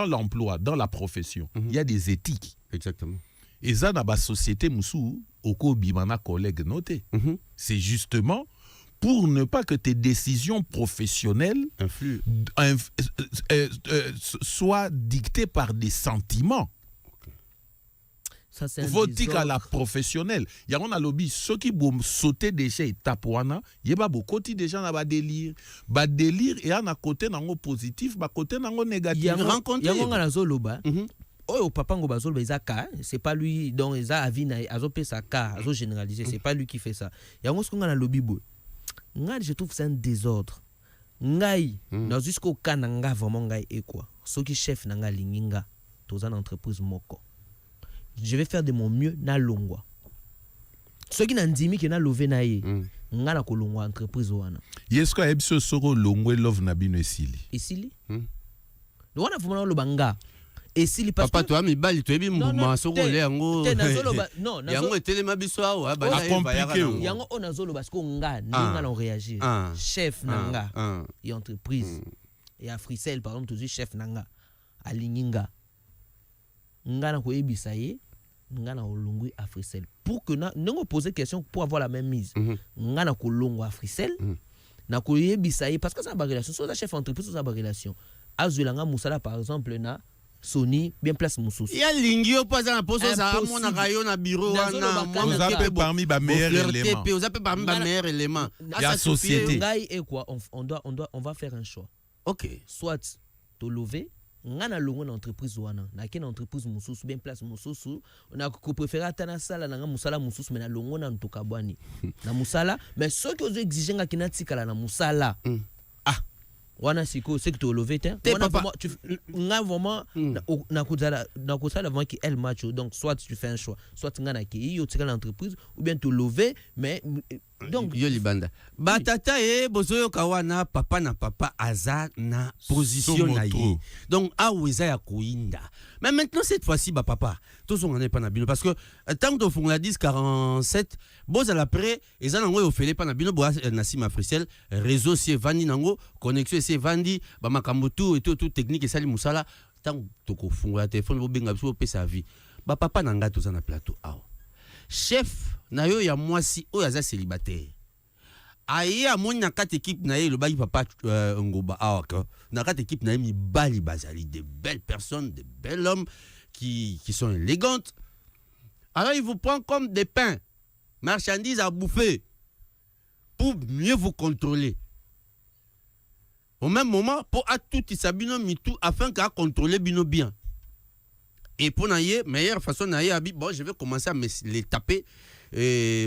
l'emploi dans la profession il y a des éthiques exactement. Et ça, dans la société, Moussou, Oko Bimana collègue noté. C'est justement pour ne pas que tes décisions professionnelles soient dictées par des sentiments. Ça, c'est votique à la professionnelle. Il y a un lobby, ceux qui vont sauter déjà étape wana, il y a beaucoup déjà dans le délire. Le délire, et à côté dans positif, à côté dans négatif. Il y a un zoloba. Oh papa ngo bazol bezaka c'est pas lui donc eza avina azope sa ka azo généraliser c'est pas lui qui fait ça yango ce qu'on a na lobby boy ngai je trouve c'est un désordre ngai dans jusqu'au kananga vraiment ngai et quoi ce qui chef nanga linginga toza na entreprise moko je vais faire de mon mieux na longwa ce qui na ndimi ke na love na ye nga na kolongwa entreprise wana yesko ebso soko longwe love na bino esili wana fumana lo banga. Et si les papa toi mi bali to ebi mbuma soko le yango non yango etelema biso awa ba yango onazolo parce que nga ninga na réagir chef nanga et entreprise et Africell par exemple toujours chef nanga alinginga nga na ko ebisa ye nga na olongwe Africell pour que na ngo poser question pour avoir la même mise nga na ko longwa Africell na ko ebisa ye parce que ça ba relation so chef entreprise ça ba relation azulanga musala par exemple na Sony bien place Moussous. Ya lingi yo pas na poso za amona kayo na bureau wana vous avez parmi ba meilleurs éléments. Vous avez parmi ba meilleurs éléments. La société. Et quoi on va faire un choix. OK. Soit to lever ngana longo na entreprise wana na kena entreprise Moussous bien place Moussous on a ko préférer atana sala na musala Moussous mais na longo na ntoka bwani na musala mais ceux qui ont exigé nga kina tikala na musala wana siko c'est que tu levé wana vraiment tu nga vraiment na kozala avant qui elle match donc soit tu fais un choix soit nga na ki yo tika l'entreprise ou bien tu lever mais Donc yo libanda batata e bozoyo kawana papa na papa aza na position na ye donc aweza ya kuinda mais maintenant cette fois-ci ba papa tous on n'est pas na bino parce que tant que font la 10 47 boza la près eza nango yo fele pa na bino bo na sima Africell réseau c'est vandi nango connexion c'est vandi ba makambo tout et tout technique et sali musala tant to ko funga téléphone bo benga biso pe sa vie ba papa na ngato za na plateau awa chef na yo ya mwasi oyo aza célibataire aye amoni na kati équipe na ye le baki papa ngoba awaka na kati équipe na ye mibali bazali de belles personnes de bels hommes qui sont élégantes, alors il vous prend comme des pains marchandises à bouffer pour mieux vous contrôler au même moment pour à tout isabino mitou afin qu'à contrôler bino bien. Et pour naïe, meilleure façon naïe, bon, je vais commencer à me les taper.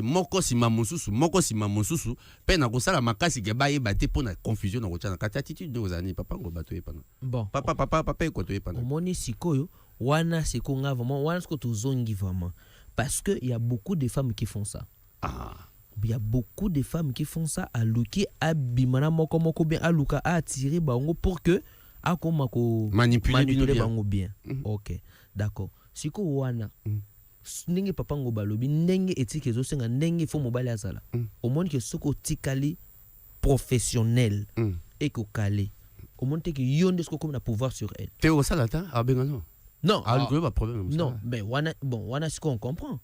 Moko sima mosusu, pe na kosala makasi ke ba yebate pour na confusion na kotia na kati attitude de ozani papa ngo bato yepana. Bon. Papa ko to yepana. Omoni sikoyo, wana siko nga vraiment, wana siko to zongi vraiment parce que il y a beaucoup de femmes qui font ça. Ah. Il y a beaucoup de femmes qui font ça à luki abimana moko bien à luka à attirer bango pour que akoma ko manipuler bango bien. OK. D'accord. Siko wana ndenge papa ngo balobi ndenge éthique ezosenga ndenge fo mobali azala. Omoni ke soko tikali professionnel et ko calé. Omoni ke yonde soko comme na pouvoir sur elle. Te au salata abengano. Non, pas problème. Non, mais wana siko on comprend.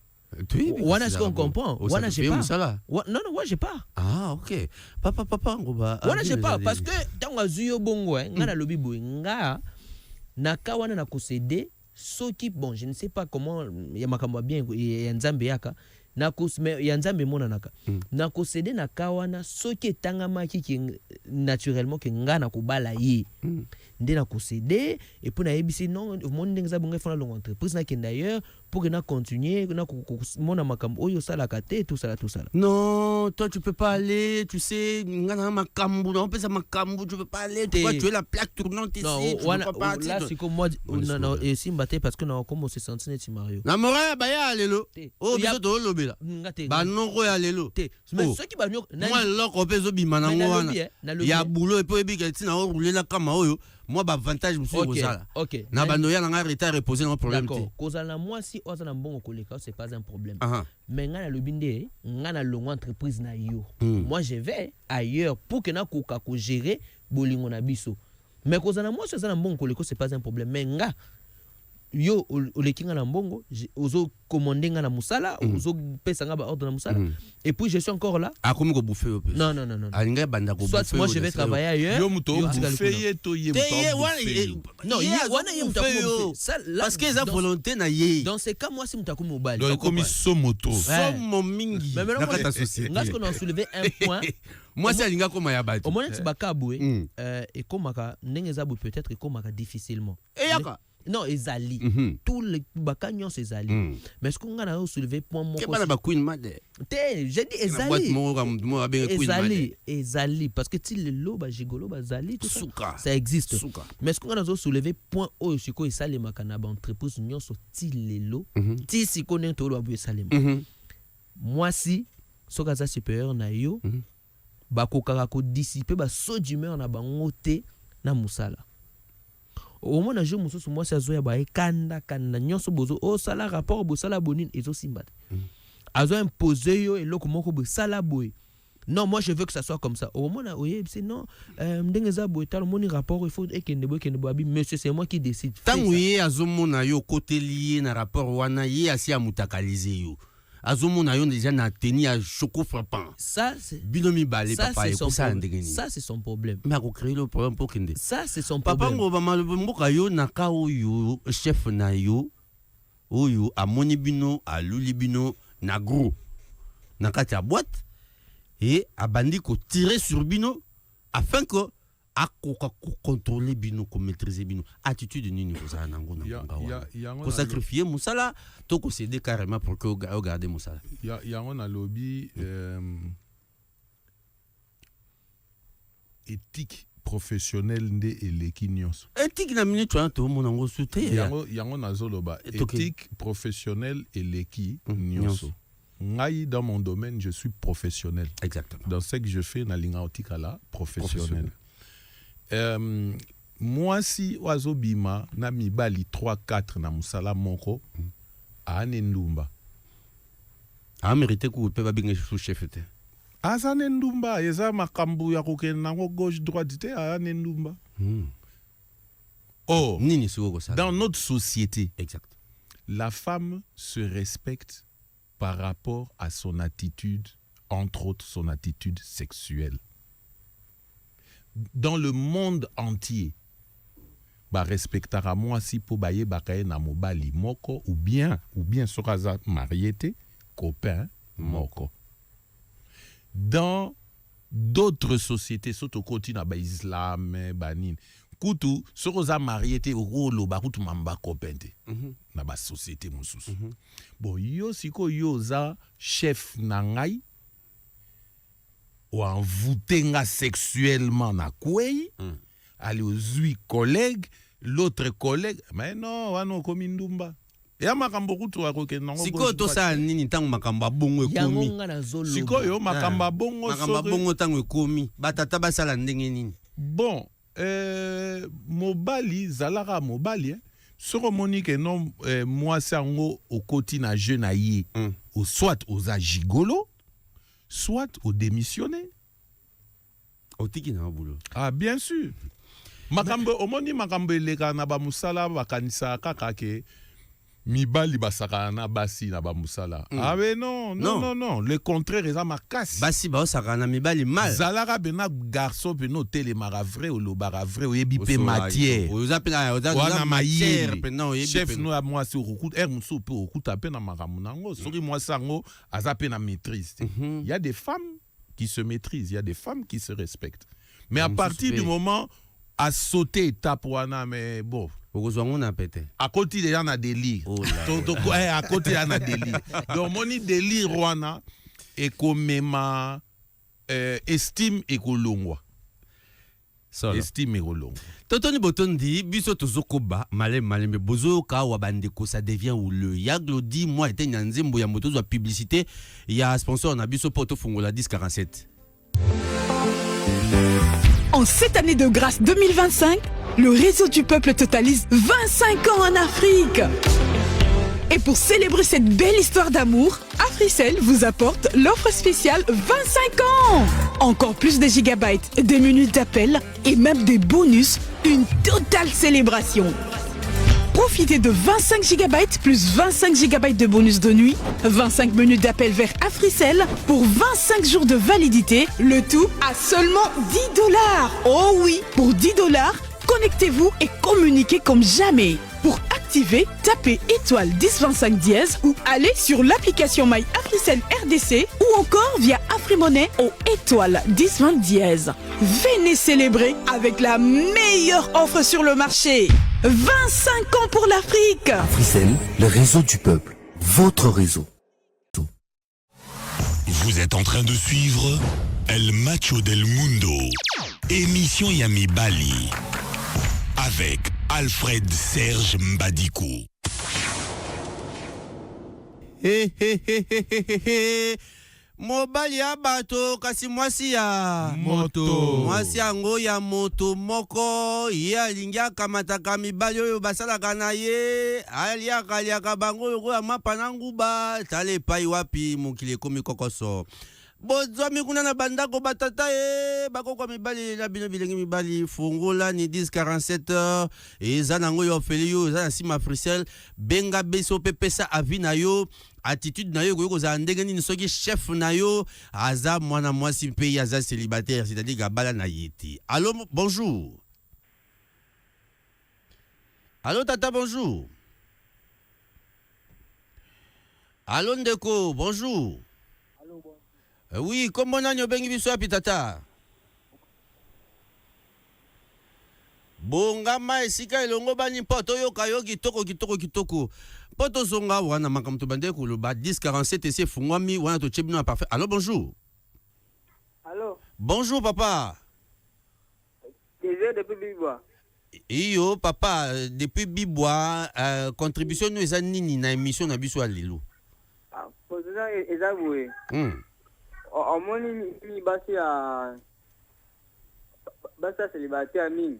Oui, wana siko on comprend. Wana j'ai pas. Non non, moi j'ai pas. Ah OK. Papa ngo ba. Wana j'ai pas parce que tango azuyo bongo ngana lobi boy nga naka wana na kosede soki bon je ne sais pas comment ya makambo bien ya nzambe yaka na kosme ya nzambe mona naka na kosede na kawana soki tangama ki naturellement que ngana ko bala ye nde na kosede et pour na ebisi non monde ndenge za bonga fona longue entreprise na ken d'ailleurs pour que na continuer na mona makambo oyo sala kate tout ça. Non, toi tu peux pas aller, tu sais ngana makambo on peut ça makambo tu peux pas aller, tu vois tu es la plaque tournante ici, non, tu peux pas partir. Là c'est comme moi non et si mbaté parce que non comme on se sentit net Mario. Na mora ba ya lelo. Oh biso to lobela. Ba non ko ya lelo. Mais ceux qui ba nyok moi loko pezo bima nango wana. Ya boulot et puis ebi tina o rouler la kama oyo. Moi ba avantage monsieur Rosala. OK. Na bandoya na retard reposer dans problème. D'accord. Kozala moi si ozana mbongo koleka c'est pas un problème. Mais ngana lobinde ngana longo entreprise na yo. Moi je vais ailleurs pour que na koka ko gérer bolingo na biso. Mais kozala moi si ozana mbongo koleka c'est pas un problème. Mais nga yo olekinga na mbongo ozo commander nga na musala ozo pesa nga ba ordre na musala et puis je suis encore là comme ko bouffer au non alinga banda ko bouffer soit moi je vais travailler ailleurs yo muto bouffer to ye non wana ye muto parce que ça volonté na ye dans ces cas moi si muto ko mobile donc comme somoto somo mingi na kata société ngasiko na soulever un point moi c'est alinga ko maya bati au moins tu bakabwe et komaka ndenge za peut-être komaka difficilement et yaka non ezali tous les bakanyon c'est ezali mais ce qu'on a soulevé point mon que ba queen made j'ai dit ezali parce que ti le lo ba gigolo ba zali tout ça existe mais ce qu'on a soulevé point oyo siko esale makana ba entreprise nyonso ti le lo ti siko nento lo ba esale moi si soka za supérieur na yo ba kokaka ko dissiper ba saut d'humeur na bango te na musala. Au moins, je me suis moi, c'est Zoya Baye, Kanda, Nyonso Bozo, oh, sala rapport, bo sala bonin, et zo simbat. Azo imposé yo, et loko moko bo sala boy. Non, moi, je veux que ça soit comme ça. Au moins, oui, c'est non, m'dengeza boy, tal, mon rapport, il faut, et qu'il ne boit, monsieur, c'est moi qui décide. Tant oui, azo mona yo, côté lié, na rapport, wana, yé, asi, amutakalize yo. Azomona yo déjà na teni à choco frappant. Ça c'est binomi balé papa et ça ndengeni. Ça c'est son problème. Mais a créé le problème pour kende. Ça c'est son problème. Papa ngoba mboka yo na ka oyo chef na yo oyo amoni bino a luli bino na gros na kati ya boîte et abandi ko tirer sur bino afin que akoka ko contrôler bino ko maîtriser bino attitude nini kozala nango na ngwa ko sacrifier musala to ko céder carrément pour que regarder musala ya on a lobby éthique professionnelle nde eleki nyonso éthique na minute to mona ngo sute yango na zoloba éthique professionnelle eleki nyonso Ngai, dans mon domaine, je suis professionnel. Exactement. Dans ce que je fais, na linga otikala, professionnel. Moi, si oiseau bima, na mibali 3-4 na musala moko, ane ndumba. A mérité que peut pas bien sous-chef. Ane ndumba, eza makambu ya kokena gauche droite te ane ndumba. Or, dans notre société, exact. La femme se respecte par rapport à son attitude, entre autres son attitude sexuelle. Dans le monde entier, ba respectera moi si po baye bakaye na mobali moko ou bien soraza mariété copain moko. Dans d'autres sociétés, surtout côté na ba islam banin, kutu soraza mariété rolo ba kutu mamba copain te. Na ba société mususu. Bon yo siko yo za chef na ngai ou envoûté sexuellement na kwei, aller aux 8 collègues, l'autre collègue, mais non, wano komi ndumba. Ya makambo kutu akoke nango. Siko to sa nini tangu makamba bongo ekomi. Siko yo makamba bongo makamba bongo tangu ekomi. Batata basala ndenge nini. Bon, mobali zalara mobali soko monique non moi sango au koti na jeune aye ou soit aux agigolo soit au démissionné. Otiki na boulot. Ah bien sûr. Makambo omoni makambo eleka na ba musala bakanisa kaka ke mibali basaka na basi na ba musala. Ah mais non, le contraire eza makasi. Basi ba osaka na mibali mal. Zalara bena garçon beno telemara vrai ou lobara vrai ou yebi pe matière. Oza matière non chef no a moi sur route muso pe okuta pe na makamu nango. Soki moi sango aza pe na maîtrise. Il y a des femmes qui se maîtrisent, il y a des femmes qui se respectent. Mais à partir du moment à sauter étape wana mais bon à côté de y en a délire à côté y en a délire donc moni délire wana et comme estime et kolongwa estime et kolongwa Totoni Botondi biso tozokoba malem bozo ka wa bandeko ça devient ou le Yaglo dit moi était nyanzembo ya moto za publicité ya sponsor na biso poto fungola 1047. En cette année de grâce 2025, le réseau du peuple totalise 25 ans en Afrique. Et pour célébrer cette belle histoire d'amour, Africell vous apporte l'offre spéciale 25 ans. Encore plus de gigabytes, des minutes d'appel et même des bonus, une totale célébration. Profitez de 25 GB plus 25 GB de bonus de nuit, 25 minutes d'appel vers Africell pour 25 jours de validité, le tout à seulement $10. Oh oui, pour $10, connectez-vous et communiquez comme jamais. Pour activer, tapez étoile 1025 dièse ou allez sur l'application My Africell RDC ou encore via Afrimonnaie au étoile 1020 dièse. Venez célébrer avec la meilleure offre sur le marché. 25 ans pour l'Afrique. Africell, le réseau du peuple. Votre réseau. Vous êtes en train de suivre El Macho del Mundo, émission Yami Bali, avec Alfred Serge Mbadiko. Mobali ya bato kasi mwasi ya moto. Mwasi yango ya moto moko ye alingiaka mataka mibali oyo basalaka na ye aliaka bango yoko ya mapa na nguba tala epai wapi mokili ekomi kokoso. Bozwami kuna na bandako batata bakoko mibali na bino bilenge mibali fungola ni 10:47 eza nango yo ofeli yo eza na sima Africell benga beso pepesa avi na yo attitude na yo koza ndenge nini soki chef na yo aza mwana mwasi mpe aza célibataire c'est-à-dire gabala na yeti. Allô, bonjour. Allô tata, bonjour. Allô ndeko, bonjour. Oui, comment on a bengi biso api tata? Bongama esika elongo bani poto yo kayo kitoko. Poto zonga wana makamto bande ko loba 10:47 ese fungwami wana to chebino parfait. Allô, bonjour. Allô. Bonjour papa. Depuis Bibwa. Iyo papa depuis Bibwa contribution nous eza nini na émission na biso alelo. Posez Ezaboué. Omoni ni basi ya basa célibataire mini.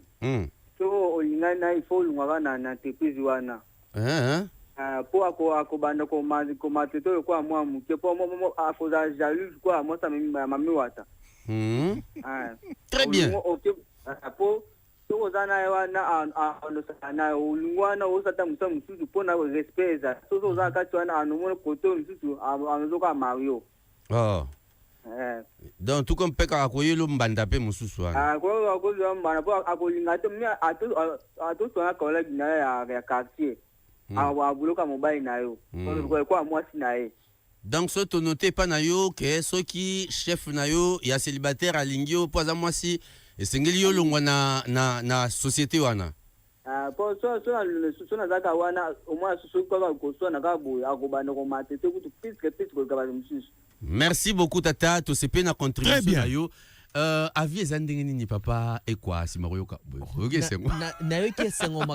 So olingana il faut lungwa na entreprise wana. Po akobanda ko teto ko amwa muke po afoza jaloux ko amosa mami wata. Très bien. Po so ozana wana na olungwana osata musa mususu po na respect za so za ka twana anumo koto mususu anozoka Mario. Donc tout comme peka akoyelo mbanda pe mususu wana. Ko mbanda po akolinga to mi ato twana collègue na ya quartier. Abuloka mobile na yo. Ko mwasi na ye. Donc ce to noté pa na yo ke soki chef na yo ya célibataire alingio po za mwasi esengeli yo longwa na société wana. Po so na zaka wana omwa so ko so na ka boy akobanda ko matete kutu piske ko ka ba mususu. Merci beaucoup tata to sepe na contribution na yo. Avis ezandenge nini papa ekwa simaroyoka. OK c'est moi. Na yo ke sengo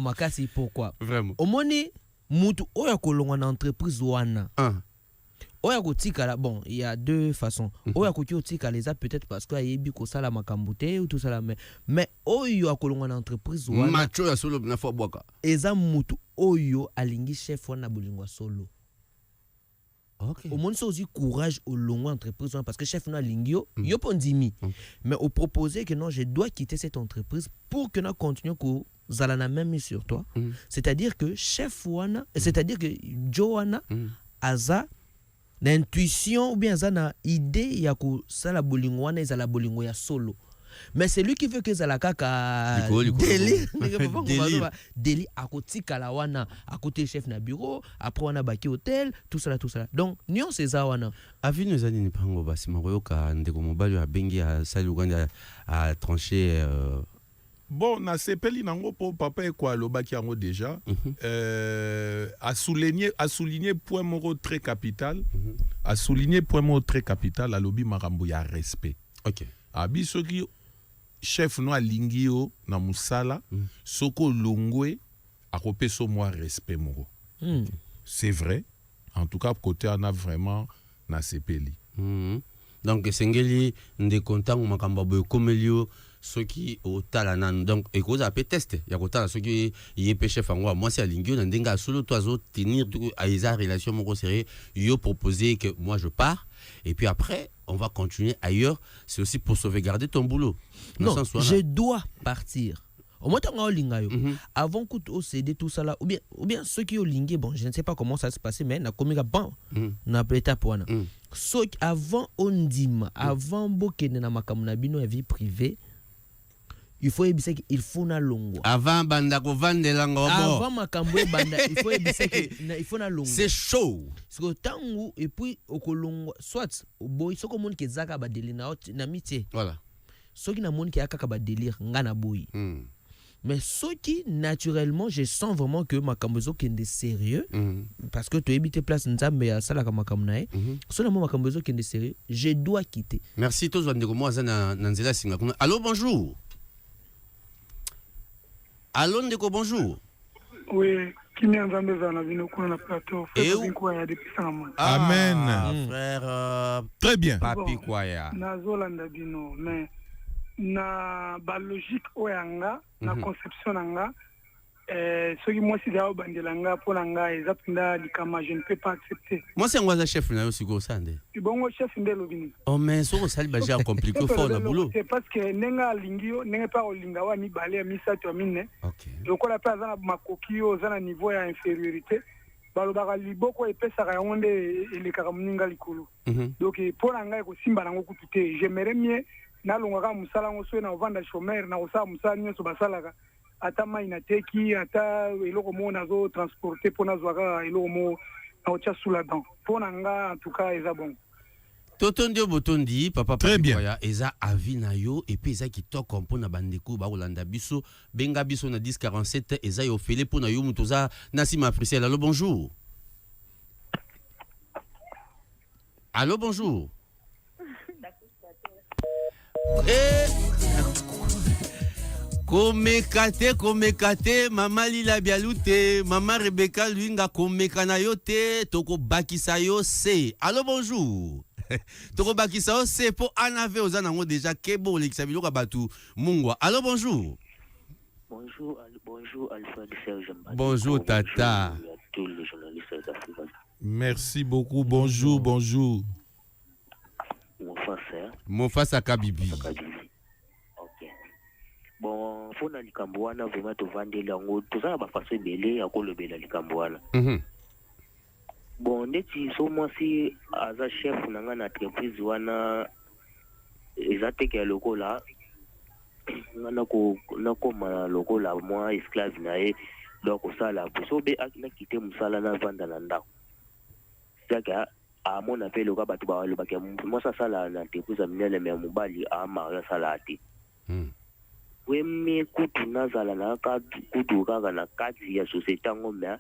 makasi pourquoi? Vraiment. Omoni mutu oya kolongwa na entreprise wana. Oya kotikala bon, il y a deux façons. Oya kotikala les a peut-être parce que ayebi ko sala makambute ou tout ça là mais oyo akolongwa na entreprise wana. Macho ya solo na fo boka. Eza mutu oyo alingi chef wana bolingwa solo. Okay. Au monde aussi courage au long entreprise parce que chef na lingio yo pondimi mais au proposer que non je dois quitter cette entreprise pour que nous continuions ko zalana même sur toi c'est-à-dire que chef wana c'est-à-dire que Joanna aza l'intuition ou bien aza na idée ya ko sala bolingo wana ezala bolingo ya solo. Mais c'est lui qui veut que Zalaka délire à côté kalawana à côté chef na bureau après on a baki hôtel tout ça. Donc nion c'est ça wana avi nous ani pango basi maroyoka ndeko mobali ya bengi ya sali uganda a tranché bon na sepeli nango po papa ekwa lobaki yango déjà a souligner point moro très capital a souligner point moro très capital a lobi marambo ya respect. OK. Abi soki chef no alingio na musala soko longwe akope so moi respect moro. C'est vrai. En tout cas côté on a vraiment na sepeli. Donc sengeli nde kontango makamba boy komelio soki otala nan donc ekoza pe test ya kotala soki yepe chef angwa moi c'est alingio na ndenga solo to azo tenir à esa relation moko sérieux yo proposer que moi je pars et puis après on va continuer ailleurs, c'est aussi pour sauvegarder ton boulot. Non, je dois partir. Au moins, avant que tu cédé tout ça là, ou bien ceux qui ont lingué, bon, je ne sais pas comment ça se passait, mais na komiga bon, na étape wana. Ceux avant on dit avant bokene na makamuna bino ya vie privée, il faut ebisa qu'il faut na longo. Avant banda ko vandela ngo. Avant makambo banda, il faut ebisa il faut na longo. C'est chaud. Parce que tangu et puis okolongo soit boy soko monde ke zaka ba délire na mitié. Voilà. Soki na monde ki akaka ba délire ngana boy. Mais ceux qui naturellement je sens vraiment que makambozo kende sérieux parce que tu habites place nzambe ya sala kama kamnae so na makambozo kende sérieux je dois quitter. Merci tous vandeko moi na nzela singa. Allô bonjour. Allô ndeko bonjour. Oui, kimi nzambe za na vino kuna na plateau. Amen. Frère très bien. Papi Kwaya. Na zolanda bino mais na ba logique oyanga na conception nanga soki moi si dao bandelanga pona nga ezapinda likama je ne peux pas accepter. Moi c'est ngwaza chef na yo siko sande. Bongo chef ndelo bini. Oh mais so sali ba ja compliqué fort na boulot. C'est parce que nenga lingio nenga pa olinga wa mi balé mi sa to mine. OK. Donc on a pas za makoki yo za na niveau ya infériorité. Balobaka liboko epesaka yango nde elekaka muninga likolo. Donc pona nga ko simba nango kutute. J'aimerais mieux na longaka musala ngo so na vanda chômeur na osala musala nyonso basalaka ata mai na teki ata eloko mo nazo transporter pona zwaka eloko mo na otia sous la dent pona nga en tout cas eza bon. Totondio botondi papa très bien ya eza avis na yo et puis eza kitoko mpona bandeko ba olanda biso benga biso na 1047 eza yo fele pona yo mutoza nasima Africel. Allô bonjour. Allô bonjour. komekate mama Lila Bialute, mama Rebecca Luinga komeka na yo te, toko bakisa yo se. Allô bonjour. Toko bakisa yo se po anave ozanango déjà kebo lekisa biloko batu mungwa. Allô bonjour. Bonjour Alfred Serge Mbadi. Bonjour Tata. Bonjour à tous les journalistes d'Afrique. Merci beaucoup. Bonjour. Mon face à Kabibi. Ok. Bon, faut na likambo wana vraiment to vandela ngo tozala ba façon belé ya ko lobela likambo wana. Bon, ndeti so moi si aza chef nanga na entreprise wana ezateke ya lokola nako ma lokola moi esclave na ye donc sala so be akina kite musala na vanda na ndako. Saka amona pe loka batu ba lo bakya mosa sala na entreprise minele me mobali a maria salati. Weme kutu nazala na ka kutu kaka na kati ya societe ngombe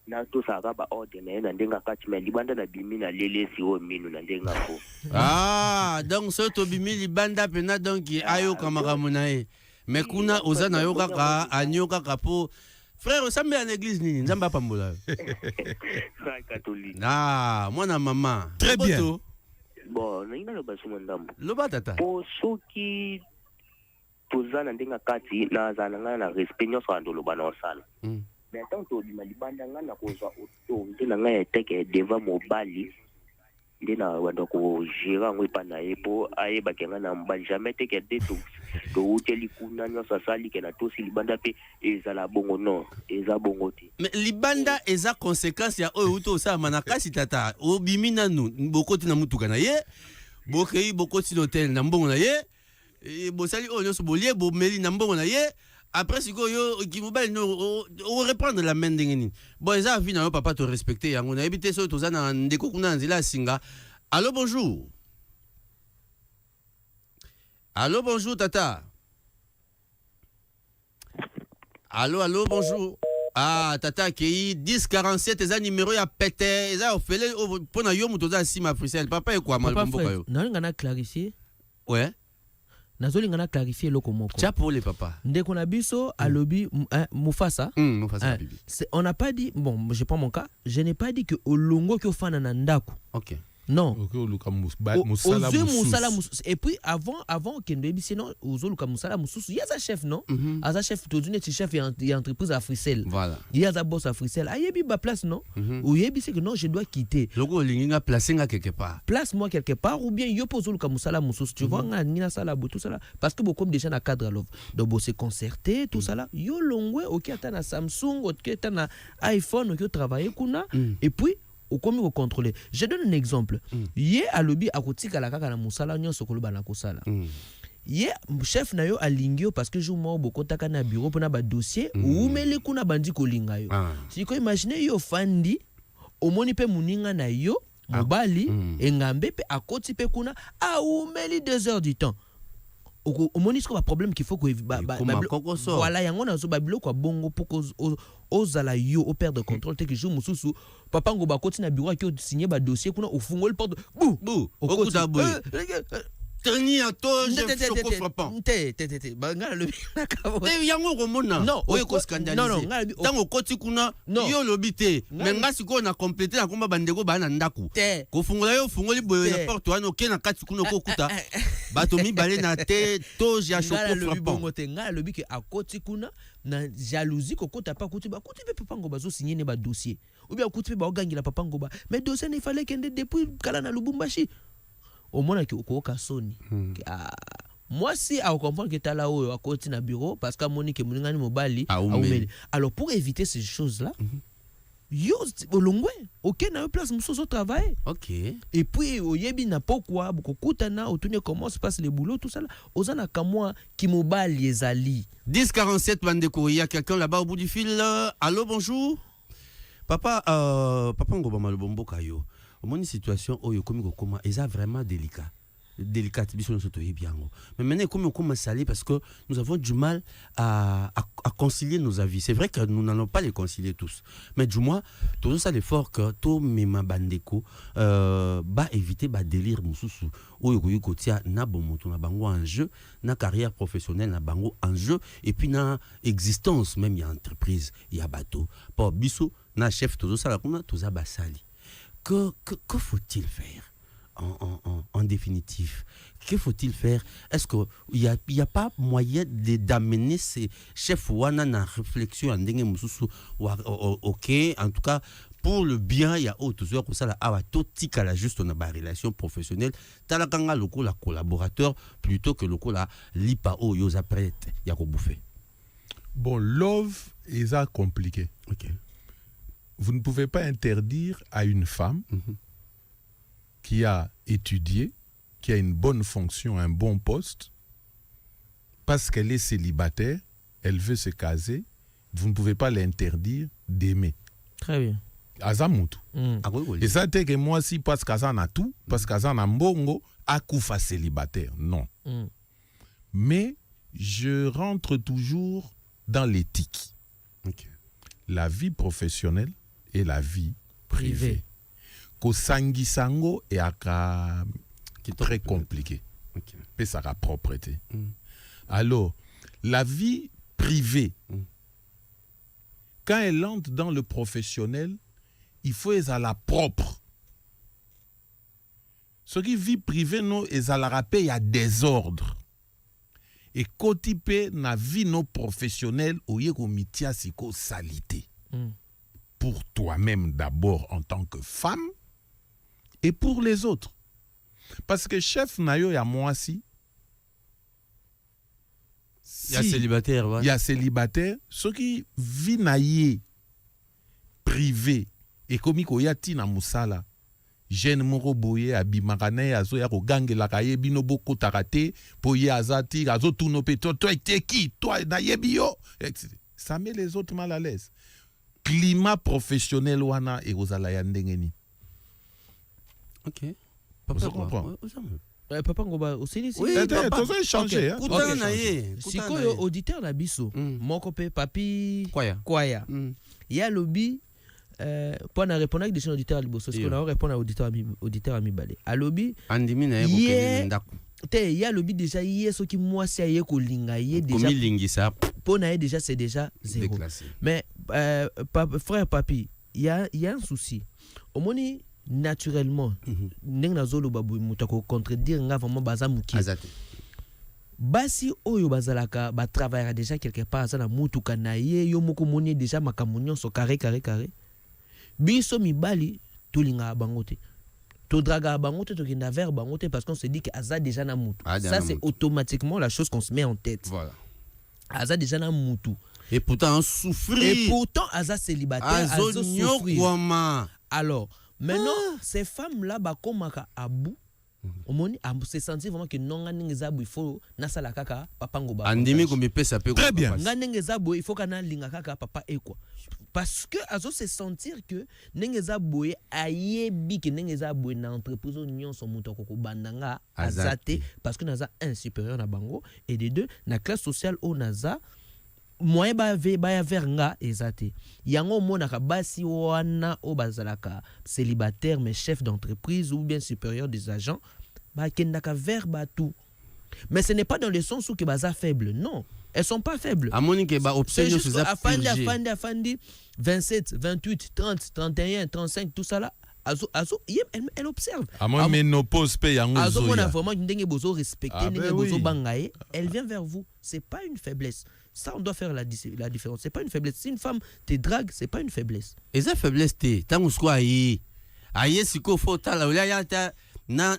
na to saka ba ordre na ndenga kati me libanda na bimi na lele si o minu na ndenga fo. Donc so to bimi libanda pena donc ayo kamaka munae. Mais kuna ozana yo kaka anyo kaka po frère osambe à l'église nini nzamba pambola. Catholique. Mwana mama. Très bien. Bon, ninga lo basuma ndambo. Loba tata. Po soki tozana ndenga kati na zana na respect nyoso andolo bana osala. Mais tant to di malibanda ngana ko zo auto ndina ngaya teke deva mobali ndina wando ko jira ngwe pana epo aye bakenga na mbali jamais teke deto to uteli kuna nyoso sali kena to si libanda pe ezala bongo non eza bongo ti. Mais libanda eza conséquence ya oyo uto sa manakasi tata obimi nanu bokoti na mutuka na ye bokei bokoti l'hôtel na mbongo na ye bosali oyo nyoso bolie bomeli na mbongo na ye. Après, si vous on reprendre la main d'engeni. Bon, ça vie na papa te respecter. On a habité sur tous en ndeko kuna nzila singa. Allô bonjour. Allô bonjour tata. Allô bonjour. Tata qui 1047 eza numéro ya pété eza ofele pona yo muto za sima Frisel papa e quoi mal bomboka yo. Na ngana clarifier. Ouais. Nazolinga na clarifier loko moko. Chapeau les papa. Ndeko na biso alobi Mufasa. Mufasa bibi. On n'a pas dit bon, je prends mon cas, je n'ai pas dit que olongo ki ofana na ndako. OK. Non. Musala et puis avant kende sinon ozoluka musala mususu yaza chef non aza chef tozune ti chef et entreprise à Frisel. Voilà. Yaza boss à Frisel. Ayebi ba place non ou yebi c'est que non je dois quitter. Logo linga placer nga quelque part. Place moi quelque part ou bien yo pozoluka musala mususu tu vois nga nina sala tout ça là parce que beaucoup déjà na cadre love donc bosser concerter tout ça là yo longwe OK ata na Samsung OK ata na iPhone OK travailler kuna et puis au komi contrôler. Je donne un exemple. Yé a lobby à kotika la kaka na musala nyonso koloba na kosala. Yé chef na yo alingio parce que je mo boko taka na bureau pona ba dossier ou mele kuna bandi kolinga yo. Si ko imaginer yo fandi omoni pe muninga na yo mobali engambe pe akoti pe kuna a ou meli 2 heures du temps. Au monisco ba problème qu'il faut que voilà yango na zo babilo kwa bongo poko ozala yo au père de contrôle te que jour mususu papa ngo ba koti na bureau ki o signer ba dossier kuna ofungoli porte bou okuta boy tenir to je choko frappant banga le te yango komona non oyo ko scandaliser tango koti kuna yo lobité mais ngasi ko na compléter na komba bandeko ba na ndaku ko fungola yo fungoli boyo na porte wana ke na kati kuna ko kuta bato mi balé na te to ja choko frappant nga lobi ke akoti kuna na jalousie ko kota pa kuti ba kuti pe papa ngo bazo signer ne ba dossier ou bien kuti pe ba ogangila papa ngo ba mais dossier ne fallait kende depuis kala na Lubumbashi au moins que okoka soni moi si à comprendre que t'as là haut à côté na bureau parce que moni que muningani mobali alors pour éviter ces choses là yo olongwe OK na place musozo travail OK et puis oyebi na pourquoi beaucoup kutana otune comment se passe le boulot tout ça là ozana kamwa ki mobali ezali 1047 bandeko il y a quelqu'un là-bas au bout du fil. Allô bonjour papa papa ngoba malobomboka yo. Mon situation oyo komi kokoma eza vraiment délicat. délicate. Mais maintenant, comme on commence à aller, parce que nous avons du mal à concilier nos avis. C'est vrai que nous n'allons pas les concilier tous. Mais du moins, tout ça, l'effort que tout mes bandeko, éviter délire moussousou. Ou na bomoto na bango en jeu, na carrière professionnelle na bango en jeu, et puis na existence même, il y a entreprise, il y a bateau. Pour biso, na chef, tout ça, tout ça, basali. Que faut-il faire? En définitive, que faut-il faire? Est-ce qu'il n'y a pas moyen d'amener ces chefs wana na réflexion en dingue mususu ok, en tout cas pour le bien, il y a autre chose que ça là à totika la juste on a relation professionnelle talakanga loko la collaborateur plutôt que loko la lipa o yoza prête ya ko bouffer. Bon, love est ça compliqué. OK. Vous ne pouvez pas interdire à une femme qui a étudié, qui a une bonne fonction, un bon poste, parce qu'elle est célibataire, elle veut se caser, vous ne pouvez pas l'interdire d'aimer. Très bien. Azamutu. Et ça, c'est que moi, si parce qu'Azan a tout, parce qu'Azan a mbongo, akoufa célibataire. Non. Mais je rentre toujours dans l'éthique. Okay. La vie professionnelle et la vie privée. Kosangi sango et aka très compliqué. Okay. Et ça a propreté. Alors, la vie privée, quand elle entre dans le professionnel, il faut être à la propre. Ce qui vie privée, non, est à la rappel, il y a désordre. Et côté na vie non professionnelle, au yé ko mitia siko salité. Pour toi-même d'abord en tant que femme, et pour les autres. Parce que chef nayo ya moi si. Il y a célibataire, ouais. Il y a célibataire. Ceux qui vivent naïe privé et comme ko yati na musala. Jeune moko boye abimakane azo ya ko gange la kaye bino boko tarate po ye azati azo tout no peto toi t'es qui toi na yebio. Ça met les autres mal à l'aise. Climat professionnel wana et ozala ya ndengeni. OK. Papa comprend. Papa ngoba aussi oui, papa changer hein. Kutana na ye. Sikoyo auditeur na biso. Moko pe papi Kwaya. Ya lobby pour na répondre avec des auditeurs à liboso, parce qu'on a répondre à auditeur à mibale. À lobby andimi na ye ndako. Te ya lobby déjà yé ce qui moi c'est yé ko linga yé déjà. Comme lingisa. Pour na déjà c'est déjà zéro. Déclassé. Mais frère papi, il y a un souci. Au moni naturellement ndenge nazolo babu mutako contredire nga vraiment baza muki azate basi oyo bazalaka ba travailler déjà quelque part ça na mutuka na ye yo moko moni déjà makamunyo so carré biso mibali tolinga bangote to draga bangote to kinda vers bangote parce qu'on se dit que aza déjà na mutu ça c'est automatiquement la chose qu'on se met en tête. Voilà, aza déjà na mutu et pourtant on souffrir et pourtant aza célibataire azo souffrir. Alors maintenant, ces femmes-là, bakomaka abu, omoni se sentir vraiment que non il faut nasala kaka papa ngoba. Andimi comme pesa pe. Très bien. Nganengezabo il faut kana linga kaka papa et quoi. Parce que azo se sentir que nengezabo ayebi que nengezabo na entreprise union son mutoko ko bandanga azate parce que naza un supérieur na bango et de deux na classe sociale au naza moyen ba vers nga ezate yango monaka basi wana o bazalaka célibataire mais chef d'entreprise ou bien supérieur des agents ba kendaka vers tout. Mais ce n'est pas dans le sens où que baza faible, non, elles sont pas faibles. A monique ba observer sur ça afandi 27 28 30 31 35 tout ça là azo elle observe moi ménopause pe yango azo mona vraiment ndenge bozo respecter ndenge bozo bangaye, elle vient vers vous, c'est pas une faiblesse. Ça, on doit faire la différence. C'est pas une faiblesse. Si une femme te drague, c'est pas une faiblesse. Et ça faiblesse te, tant qu'on aïe siko faut tala ou ya ta na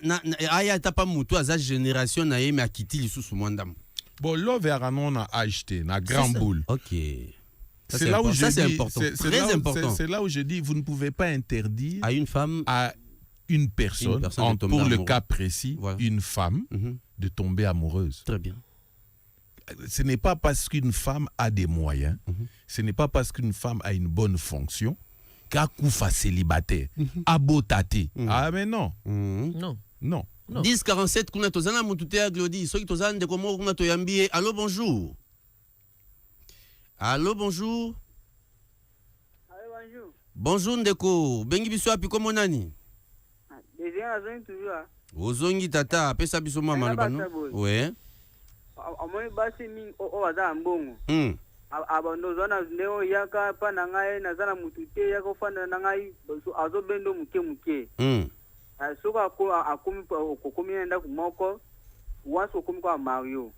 aya ta pas mutu à génération na mais akiti li sous mwandam. Bon, love on a acheté na grand boule. OK. C'est là où je dis, important. Très important. C'est là où je dis vous ne pouvez pas interdire à une femme à une personne pour le cas précis, voilà, une femme de tomber amoureuse. Très bien. Ce n'est pas parce qu'une femme a des moyens, ce n'est pas parce qu'une femme a une bonne fonction qu'à koufa célibataire, abotate. Ah mais non. Non. Non. 1047 kuna tozana mutute ya Glody soki tozana ndeko moko kuna toyambi allô bonjour. Allô bonjour. Allô bonjour. Bonjour ndeko bengi biso api komo nani? Déjà azongi toujours. Ozongi tata pesa biso mama lobano. Ouais. Amoni basi mingi owaza mbongo. Abando zona neo yaka pa na ngai nazana mutute yaka ofanda na ngai azobendo muke. Soka akomi enda kumoko waso komi kwa Mario.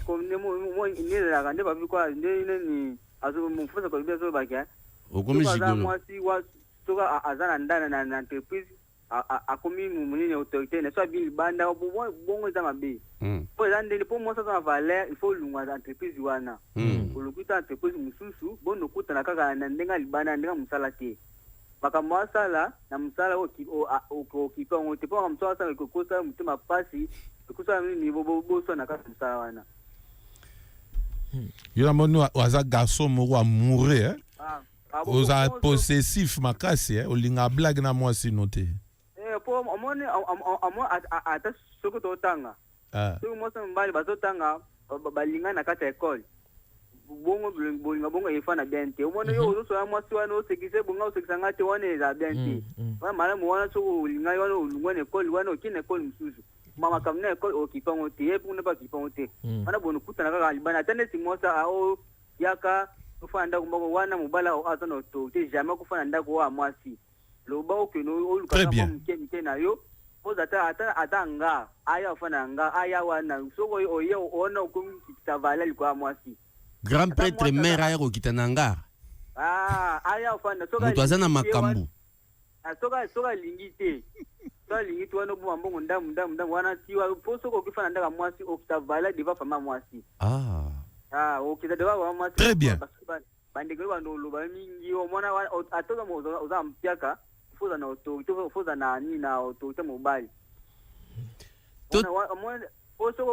Comme moi ni la grande pas vu quoi ni azo mfuza kwa biso bakia. Okomi jigolo. Moi si wa soka azana ndana na entreprise akomi munini autorité na so bi banda bongo za mabe. Po zande po mo sa valeur il faut lungwa entreprise wana. Olukuta entreprise mususu bono kuta na kaka na ndenga libana ndenga musala te. Baka mwasala na musala okipa ngote po msala kokosa mtima pasi kokosa ni bobo so na kaka musala wana. Yo amoni waza garçon moko amoureux oza possessif makasi olinga blague na mwasi note. Po amoni ata soko totanga. Soko mwasa mbali bazotanga balinga na kata école. Bongo ifana bente umone yo uzo mwasi wana osekise bunga osekisanga te wana za bente mara mwana so ulinga wana ulungwane école wana okine école msusu mama kamna école okipango te yepu ne pas kipango te mana bonu kutana kaka libana tane simosa ao yaka ufanda kumbago wana mubala azana to te jamais kufana ndako wa mwasi loba okeno oluka kama mke na yo poza ata nga aya ufana nga aya wana soko oyo ona ukumkita vala kwa mwasi. Grand prêtre mère aya kokitananga. Aya ufana soka. Mutwazana makambu. Soka lingite. Soka lingite wana bu mbongo ndamu wana tiwa poso ko kifana ndaka mwasi okitavala deva fama mwasi. Okita deva mwasi. Très bien. Bandegelo bandolo ba mingi o mwana atoka mo oza mpiaka fuza na autorité fuza na ni na autorité mobile. Mwana oso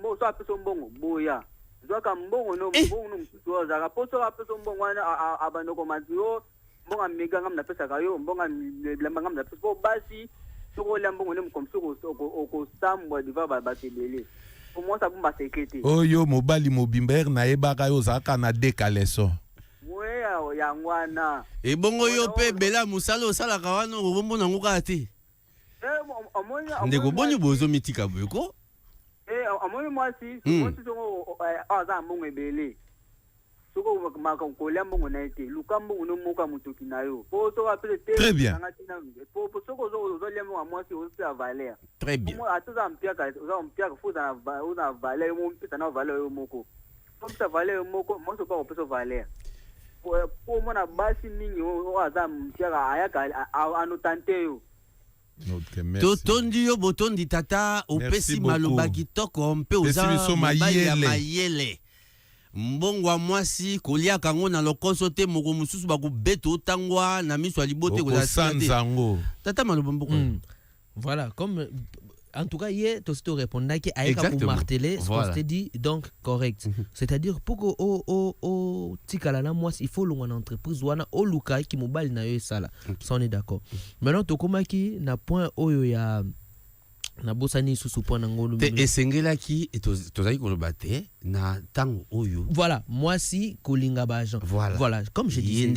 mo so apeso mbongo boya. Zoka mbongo no msusu zaka poso apeso mbongo wana abanoko mazio mbonga mega ngam na pesa kayo mbonga lamba ngam na pesa po basi soko la mbongo ne mkomsuko oko sambwa diva batebele mo sa bumba sekete oyo mobali mobimber na ebaka yo zaka na dekaleso weya ya ngwana bongo yo pe bela musalo sala kawana obombo na nguka ate ndeko boni bozo mitika bweko amoni mwasi soko aza mbongo ebele soko makonkolia mbongo na ete luka mbongo no moka mutoki na yo po soko apele te très bien po soko zo lemo mwasi osi a valeur très bien atuza mpiaka fuza na valeur mo mpita na valeur yo moko mo mpita valeur moko mo soko opeso valeur po mona basi mingi o aza mpiaka ayaka anotante yo. Totondi yo botondi tata opesi maloba kitoko mpe oza mayele mbongwa mwasi kolia kango na lokoso te moko mususu bakubeta otangwa na miso ya libote kozanzango tata maloba mboko voilà comme en tout cas hier tu te répondais que aïka pour marteler ce qu'on s'était dit donc correct c'est-à-dire pour que o tikala na mwasi il faut longa entreprise wana o luka ki mobile na yo sala ça on est d'accord maintenant to komaki na point oyo ya na bosani susu point na ngolo te esengela ki tozaki koloba te na tango oyo voilà mwasi kolinga ba agent voilà comme je disais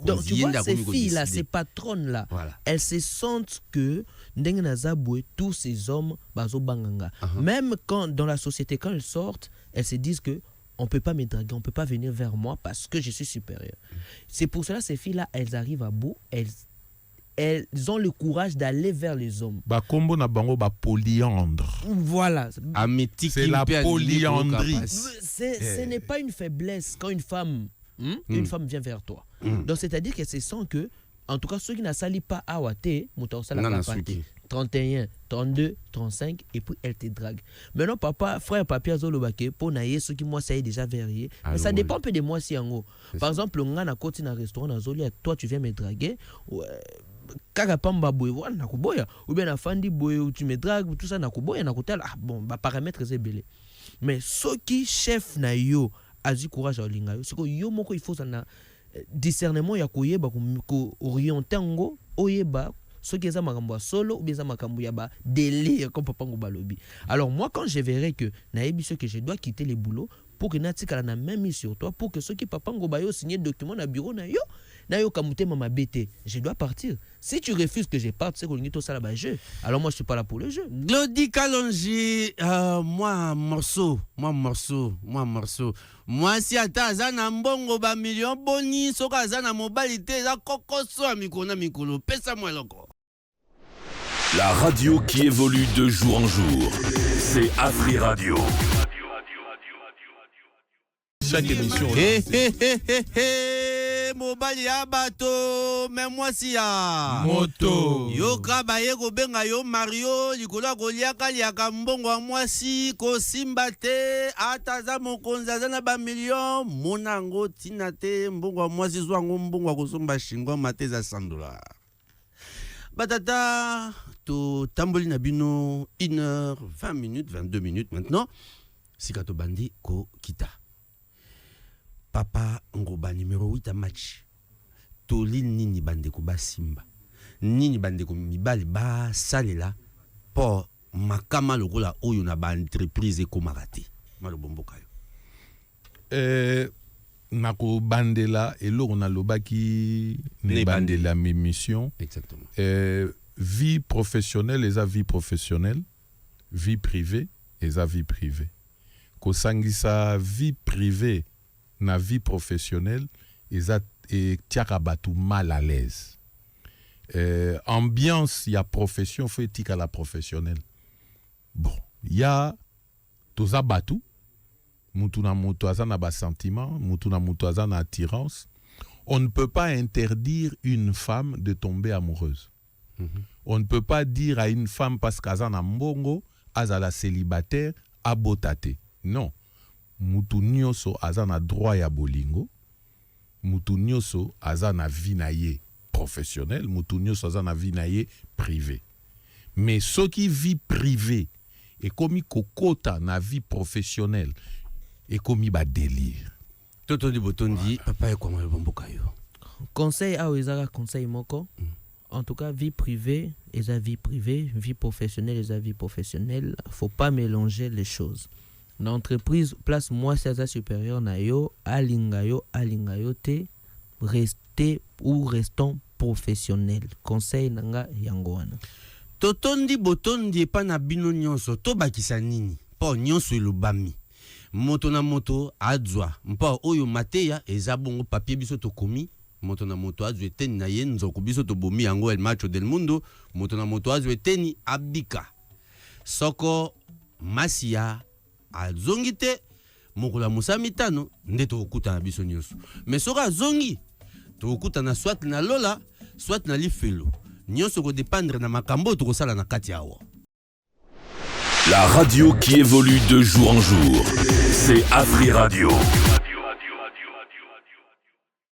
donc tu vois ces filles là ces patronnes là elles se sentent que ndenge na zabwe tous ces hommes bazo banganga même quand dans la société quand elles sortent elles se disent que on peut pas me draguer, on peut pas venir vers moi parce que je suis supérieur. C'est pour cela ces filles là elles arrivent à bout, elles ont le courage d'aller vers les hommes. Ba kombo na bango ba polyandre. Voilà. C'est la polyandrie. Ce n'est pas une faiblesse quand une femme vient vers toi. Donc c'est-à-dire qu'elle se sent que, en tout cas ceux qui ne salissent pas awate, muta osala kapate. 31, 32, 35 et puis elle te drague. Maintenant papa, frère papi azolobake pour naie ceux qui moi ça est déjà verrier. Mais ça dépend un peu de moi si en haut. Par exemple, on a na côté na restaurant azoli toi tu viens me draguer. Kaka pamba boy wana nakuboya ou bien na fandi boy ou tu me dragues tout ça nakuboya nakotel bon ba paramètres c'est belé. Mais ceux qui chef na yo azi courage à linga yo c'est que yo moko il faut ça na discernement ya koyeba ko orienter ngo oyeba ce qui est makambo solo ou bien makambo ya ba délire comme papa ngo balobi. Alors moi quand je verrai que naebi ce que je dois quitter le boulot pour que natikala na même mis sur toi pour que ceux qui papa ngo ba yo signer document na bureau na yo kamute mama bete, je dois partir. Si tu refuses que je parte, c'est que ça là jeu. Alors moi je suis pas là pour le jeu. Glody Kalonji, moi morceau. Moi si ata azana mbongo ba million boni soka azana mobilité za kokoso amikona mikolo pesa moi loko. La radio qui évolue de jour en jour, c'est Afri Radio. Chaque émission. Mobali ya bato, mais moi si ya moto. Yo kabaye ko benga yo Mario, likola ko liaka liaka mbongo wa mwasi ko simbate, ataza mokonza za na ba million, monango tinate mbongo wa mwasi zwango mbongo ko somba shingo mateza $100. Batata, to tamboli na bino 1h20 minutes, 22 minutes maintenant. Sikato bandi ko kita. Papa Ngoba numéro 8 à match. Toli nini bande ko ba simba. Nini bande ko mibali ba salela pour makama lokola oyo na ba entreprise ko marate. Malobombo kayo. Nako bandela et là on a lobaki ne bandela mes missions. Exactement. Vie professionnelle et sa vie professionnelle, vie privée et sa vie privée. Ko sangisa vie privée na vie professionnelle et tiakabatu mal à l'aise. Ambiance, il y a profession, faut éthique à la professionnelle. Bon, il y a tous abatu, mutuna mutuaza na ba sentiment, mutuna mutuaza na attirance. On ne peut pas interdire une femme de tomber amoureuse. On ne peut pas dire à une femme parce qu'elle a mbongo, azala célibataire, abotate. Non. Mutu nyoso azana droit ya bolingo, mutu nyoso azana vie na ye professionnel, mutu nyoso azana vie na ye privé. Mais ce qui vit privé et comme kokota na vie professionnelle et comme ba délire. Toto di botondi papa ko mo bomboka yo. Conseil a ezaka conseil moko. En tout cas vie privée et sa vie privée, vie professionnelle et sa vie professionnelle, faut pas mélanger les choses. L'entreprise place moi c'est supérieur na yo alinga yo te rester ou restons professionnels. Conseil nanga yango wana. Totondi botondi pa na bino nyonso to bakisa nini po nyonso elobami. Moto na moto adzwa mpa oyo mateya ezabongo papier biso to komi moto na moto adzwe teni na yenzo ko biso to bomi yango el macho del mundo moto na moto adzwe teni abika. Soko masia azongi te mokula musami tano ndeto okuta na biso nyonso mais soka azongi to okuta na swat na lola swat na lifelo nyonso ko dépendre na makambo to kosala na kati awa. La radio qui évolue de jour en jour, c'est Afri Radio.